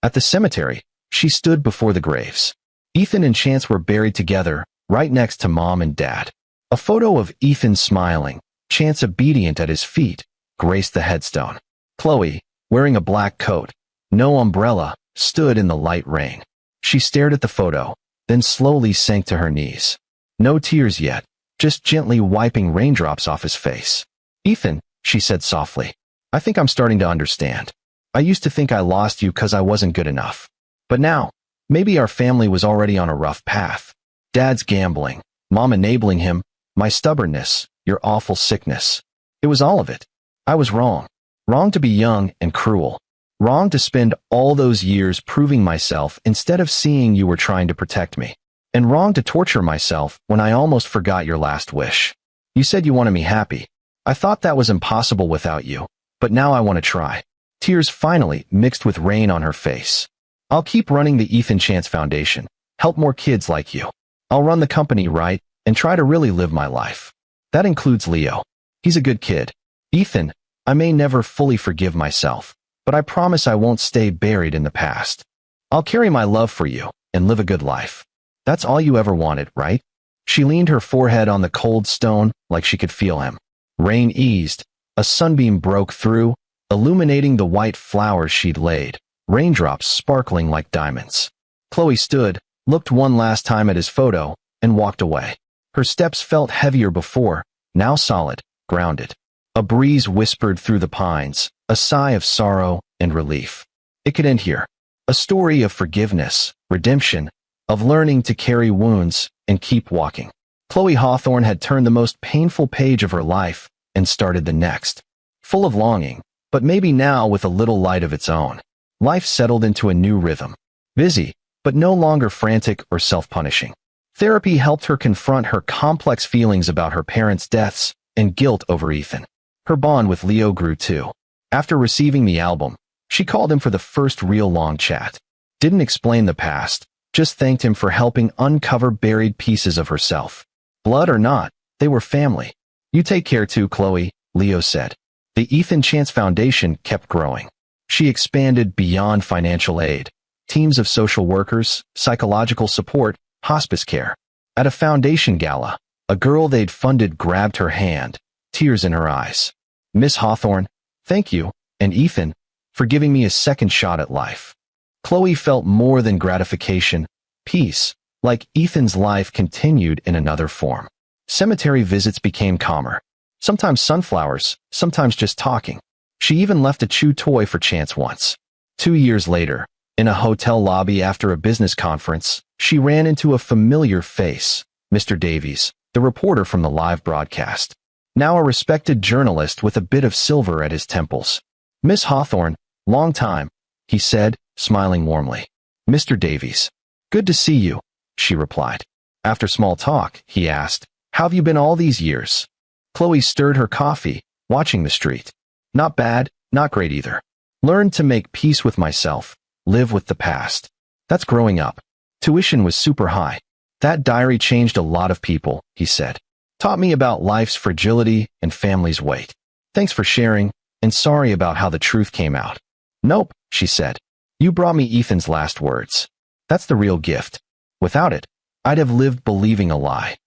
At the cemetery, she stood before the graves. Ethan and Chance were buried together, right next to Mom and Dad. A photo of Ethan smiling, Chance obedient at his feet, graced the headstone. Chloe, wearing a black coat, no umbrella, stood in the light rain. She stared at the photo, then slowly sank to her knees. No tears yet, just gently wiping raindrops off his face. "Ethan," she said softly, "I think I'm starting to understand. I used to think I lost you because I wasn't good enough. But now, maybe our family was already on a rough path. Dad's gambling, Mom enabling him, my stubbornness, your awful sickness. It was all of it. I was wrong. Wrong to be young and cruel. Wrong to spend all those years proving myself instead of seeing you were trying to protect me. And wrong to torture myself when I almost forgot your last wish. You said you wanted me happy. I thought that was impossible without you, but now I want to try." Tears finally mixed with rain on her face. "I'll keep running the Ethan Chance Foundation, help more kids like you. I'll run the company right and try to really live my life. That includes Leo. He's a good kid. Ethan, I may never fully forgive myself, but I promise I won't stay buried in the past. I'll carry my love for you and live a good life. That's all you ever wanted, right?" She leaned her forehead on the cold stone like she could feel him. Rain eased. A sunbeam broke through, illuminating the white flowers she'd laid, raindrops sparkling like diamonds. Chloe stood, looked one last time at his photo, and walked away. Her steps felt heavier before, now solid, grounded. A breeze whispered through the pines, a sigh of sorrow and relief. It could end here. A story of forgiveness, redemption, of learning to carry wounds and keep walking. Chloe Hawthorne had turned the most painful page of her life and started the next. Full of longing, but maybe now with a little light of its own. Life settled into a new rhythm. Busy, but no longer frantic or self-punishing. Therapy helped her confront her complex feelings about her parents' deaths and guilt over Ethan. Her bond with Leo grew too. After receiving the album, she called him for the first real long chat. Didn't explain the past, just thanked him for helping uncover buried pieces of herself. Blood or not, they were family. "You take care too, Chloe," Leo said. The Ethan Chance Foundation kept growing. She expanded beyond financial aid. Teams of social workers, psychological support, hospice care. At a foundation gala, a girl they'd funded grabbed her hand, tears in her eyes. "Miss Hawthorne, thank you, and Ethan, for giving me a second shot at life." Chloe felt more than gratification, peace, like Ethan's life continued in another form. Cemetery visits became calmer. Sometimes sunflowers, sometimes just talking. She even left a chew toy for Chance once. 2 years later, in a hotel lobby after a business conference, she ran into a familiar face, Mr. Davies, the reporter from the live broadcast. Now a respected journalist with a bit of silver at his temples. "Miss Hawthorne, long time," he said, smiling warmly. "Mr. Davies. Good to see you," she replied. After small talk, he asked, "How have you been all these years?" Chloe stirred her coffee, watching the street. "Not bad, not great either. Learned to make peace with myself, live with the past. That's growing up. Tuition was super high. That diary changed a lot of people," he said. "Taught me about life's fragility and family's weight. Thanks for sharing, and sorry about how the truth came out." "Nope," she said. "You brought me Ethan's last words. That's the real gift. Without it, I'd have lived believing a lie."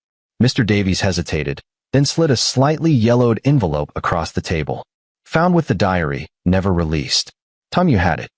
Mr. Davies hesitated, then slid a slightly yellowed envelope across the table. "Found with the diary, never released. Tom, you had it."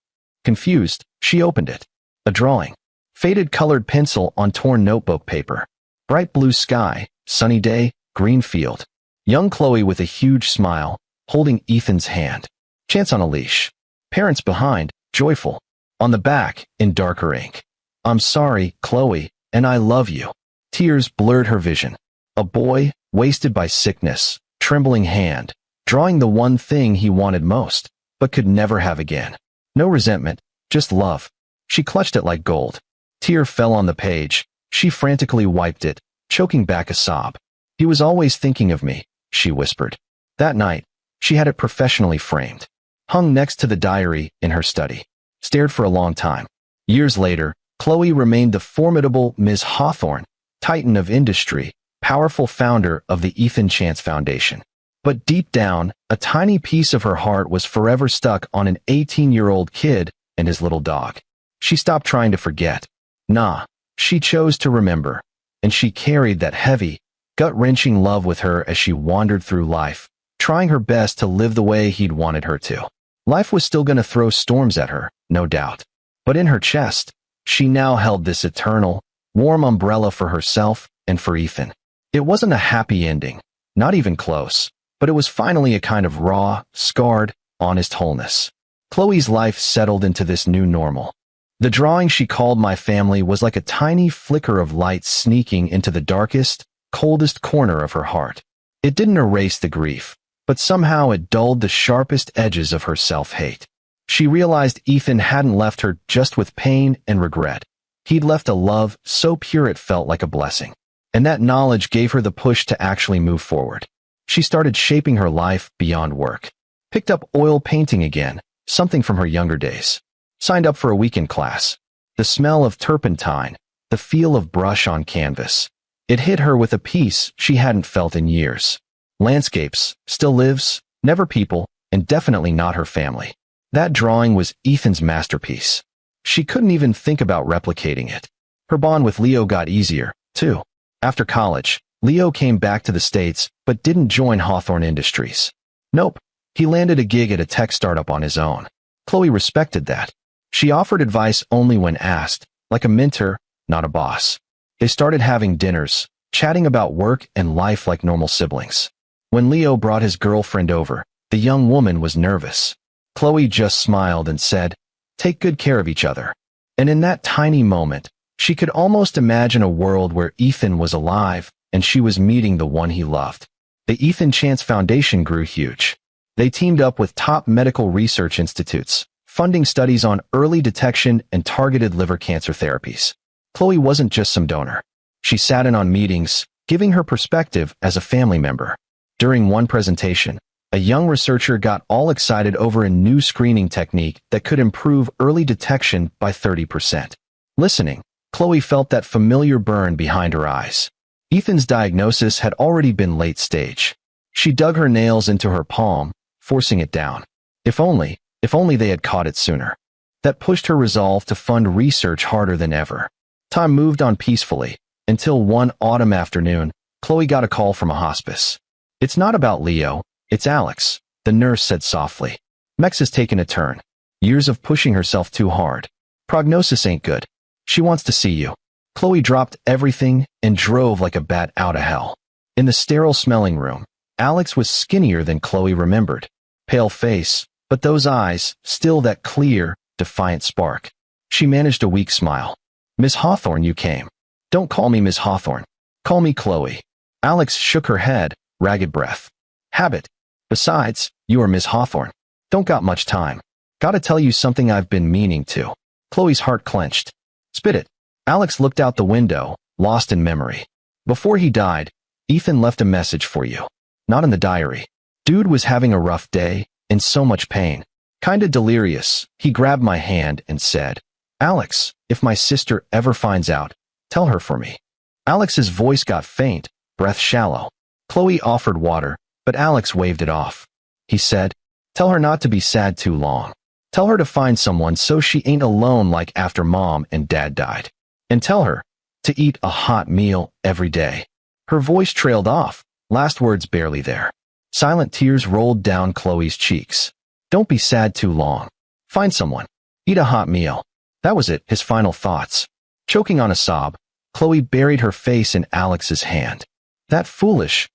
Confused, she opened it. A drawing. Faded colored pencil on torn notebook paper. Bright blue sky, sunny day, green field. Young Chloe with a huge smile, holding Ethan's hand. Chance on a leash. Parents behind, joyful. On the back, in darker ink. "I'm sorry, Chloe, and I love you." Tears blurred her vision. A boy, wasted by sickness, trembling hand, drawing the one thing he wanted most, but could never have again. No resentment, just love. She clutched it like gold. Tear fell on the page. She frantically wiped it, choking back a sob. "He was always thinking of me," she whispered. That night, she had it professionally framed. Hung next to the diary in her study. Stared for a long time. Years later, Chloe remained the formidable Ms. Hawthorne, titan of industry, powerful founder of the Ethan Chance Foundation. But deep down, a tiny piece of her heart was forever stuck on an 18-year-old kid and his little dog. She stopped trying to forget. Nah, she chose to remember, and she carried that heavy, gut-wrenching love with her as she wandered through life, trying her best to live the way he'd wanted her to. Life was still going to throw storms at her, no doubt. But in her chest, she now held this eternal, warm umbrella for herself and for Ethan. It wasn't a happy ending, not even close, but it was finally a kind of raw, scarred, honest wholeness. Chloe's life settled into this new normal. The drawing she called My Family was like a tiny flicker of light sneaking into the darkest, coldest corner of her heart. It didn't erase the grief, but somehow it dulled the sharpest edges of her self-hate. She realized Ethan hadn't left her just with pain and regret. He'd left a love so pure it felt like a blessing. And that knowledge gave her the push to actually move forward. She started shaping her life beyond work. Picked up oil painting again, something from her younger days. Signed up for a weekend class. The smell of turpentine, the feel of brush on canvas. It hit her with a peace she hadn't felt in years. Landscapes, still lives, never people, and definitely not her family. That drawing was Ethan's masterpiece. She couldn't even think about replicating it. Her bond with Leo got easier, too. After college, Leo came back to the States but didn't join Hawthorne Industries. Nope, he landed a gig at a tech startup on his own. Chloe respected that. She offered advice only when asked, like a mentor, not a boss. They started having dinners, chatting about work and life like normal siblings. When Leo brought his girlfriend over, the young woman was nervous. Chloe just smiled and said, "Take good care of each other." And in that tiny moment, she could almost imagine a world where Ethan was alive and she was meeting the one he loved. The Ethan Chance Foundation grew huge. They teamed up with top medical research institutes, funding studies on early detection and targeted liver cancer therapies. Chloe wasn't just some donor. She sat in on meetings, giving her perspective as a family member. During one presentation, a young researcher got all excited over a new screening technique that could improve early detection by 30%. Listening, Chloe felt that familiar burn behind her eyes. Ethan's diagnosis had already been late stage. She dug her nails into her palm, forcing it down. If only they had caught it sooner. That pushed her resolve to fund research harder than ever. Time moved on peacefully, until one autumn afternoon, Chloe got a call from a hospice. "It's not about Leo, it's Alex," the nurse said softly. "Mex has taken a turn. Years of pushing herself too hard. Prognosis ain't good. She wants to see you." Chloe dropped everything and drove like a bat out of hell. In the sterile-smelling room, Alex was skinnier than Chloe remembered. Pale face, but those eyes, still that clear, defiant spark. She managed a weak smile. "Miss Hawthorne, you came." "Don't call me Miss Hawthorne. Call me Chloe." Alex shook her head, ragged breath. "Habit. Besides, you are Miss Hawthorne. Don't got much time. Gotta tell you something I've been meaning to." Chloe's heart clenched. "Spit it." Alex looked out the window, lost in memory. "Before he died, Ethan left a message for you. Not in the diary. Dude was having a rough day, in so much pain. Kinda delirious. He grabbed my hand and said, 'Alex, if my sister ever finds out, tell her for me.'" Alex's voice got faint, breath shallow. Chloe offered water, but Alex waved it off. He said, "Tell her not to be sad too long. Tell her to find someone so she ain't alone like after Mom and Dad died. And tell her to eat a hot meal every day." Her voice trailed off, last words barely there. Silent tears rolled down Chloe's cheeks. "Don't be sad too long. Find someone. Eat a hot meal." That was it, his final thoughts. Choking on a sob, Chloe buried her face in Alex's hand. "That foolish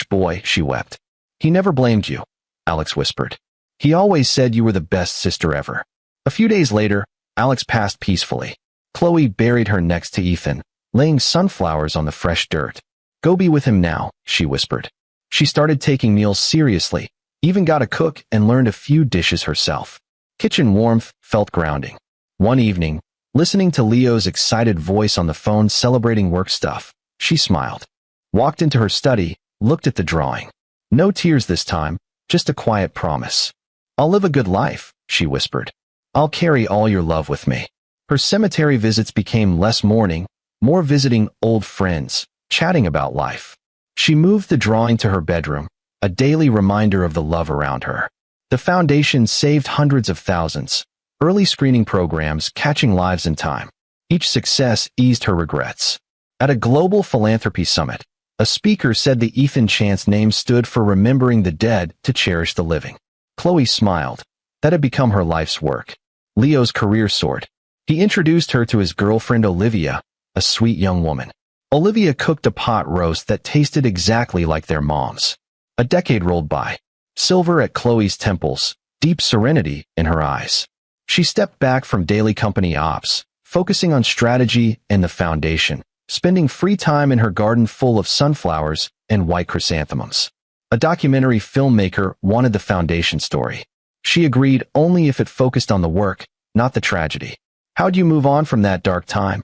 boy," she wept. "He never blamed you," Alex whispered. "He always said you were the best sister ever." A few days later, Alex passed peacefully. Chloe buried her next to Ethan, laying sunflowers on the fresh dirt. "Go be with him now," she whispered. She started taking meals seriously, even got a cook and learned a few dishes herself. Kitchen warmth felt grounding. One evening, listening to Leo's excited voice on the phone celebrating work stuff, she smiled. Walked into her study, looked at the drawing. No tears this time, just a quiet promise. "I'll live a good life," she whispered. "I'll carry all your love with me." Her cemetery visits became less mourning, more visiting old friends, chatting about life. She moved the drawing to her bedroom, a daily reminder of the love around her. The foundation saved hundreds of thousands, early screening programs catching lives in time. Each success eased her regrets. At a global philanthropy summit, a speaker said the Ethan Chance name stood for remembering the dead to cherish the living. Chloe smiled. That had become her life's work. Leo's career soared. He introduced her to his girlfriend Olivia, a sweet young woman. Olivia cooked a pot roast that tasted exactly like their mom's. A decade rolled by. Silver at Chloe's temples, deep serenity in her eyes. She stepped back from daily company ops, focusing on strategy and the foundation, spending free time in her garden full of sunflowers and white chrysanthemums. A documentary filmmaker wanted the foundation story. She agreed only if it focused on the work, not the tragedy. "How'd you move on from that dark time?"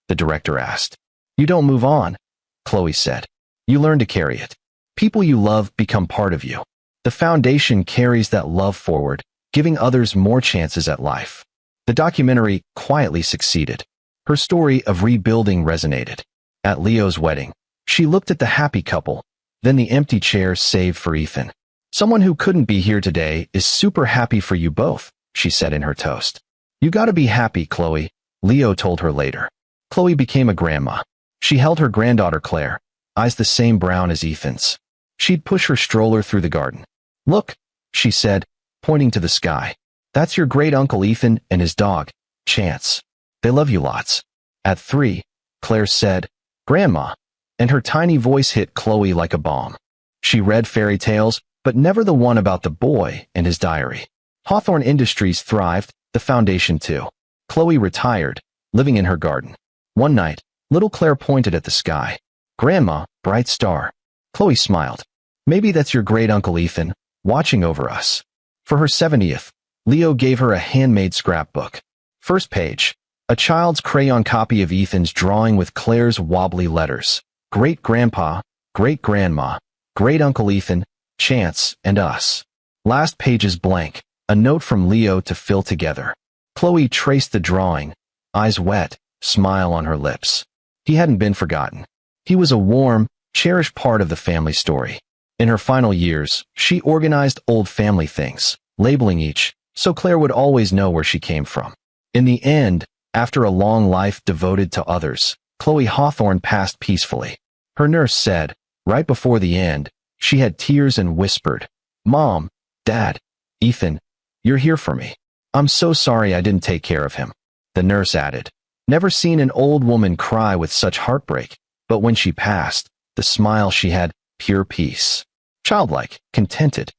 the director asked. "You don't move on," Chloe said. "You learn to carry it. People you love become part of you. The foundation carries that love forward, giving others more chances at life." The documentary quietly succeeded. Her story of rebuilding resonated. At Leo's wedding, she looked at the happy couple, then the empty chairs saved for Ethan. "Someone who couldn't be here today is super happy for you both," she said in her toast. "You gotta be happy, Chloe," Leo told her later. Chloe became a grandma. She held her granddaughter Claire, eyes the same brown as Ethan's. She'd push her stroller through the garden. "Look," she said, pointing to the sky. "That's your great-uncle Ethan and his dog, Chance. They love you lots." At 3, Claire said, "Grandma," and her tiny voice hit Chloe like a bomb. She read fairy tales, but never the one about the boy and his diary. Hawthorne Industries thrived, the foundation too. Chloe retired, living in her garden. One night, little Claire pointed at the sky. "Grandma, bright star." Chloe smiled. "Maybe that's your great-uncle Ethan. watching over us. For her 70th, Leo gave her a handmade scrapbook. First page, a child's crayon copy of Ethan's drawing with Claire's wobbly letters. Great-grandpa, great-grandma, great-uncle Ethan, Chance, and us. Last page is blank, a note from Leo to fill together. Chloe traced the drawing, eyes wet, smile on her lips. He hadn't been forgotten. He was a warm, cherished part of the family story. In her final years, she organized old family things, labeling each, so Claire would always know where she came from. In the end, after a long life devoted to others, Chloe Hawthorne passed peacefully. Her nurse said, right before the end, she had tears and whispered, "Mom, Dad, Ethan, you're here for me. I'm so sorry I didn't take care of him." The nurse added, "Never seen an old woman cry with such heartbreak, but when she passed, the smile she had, pure peace. Childlike, contented,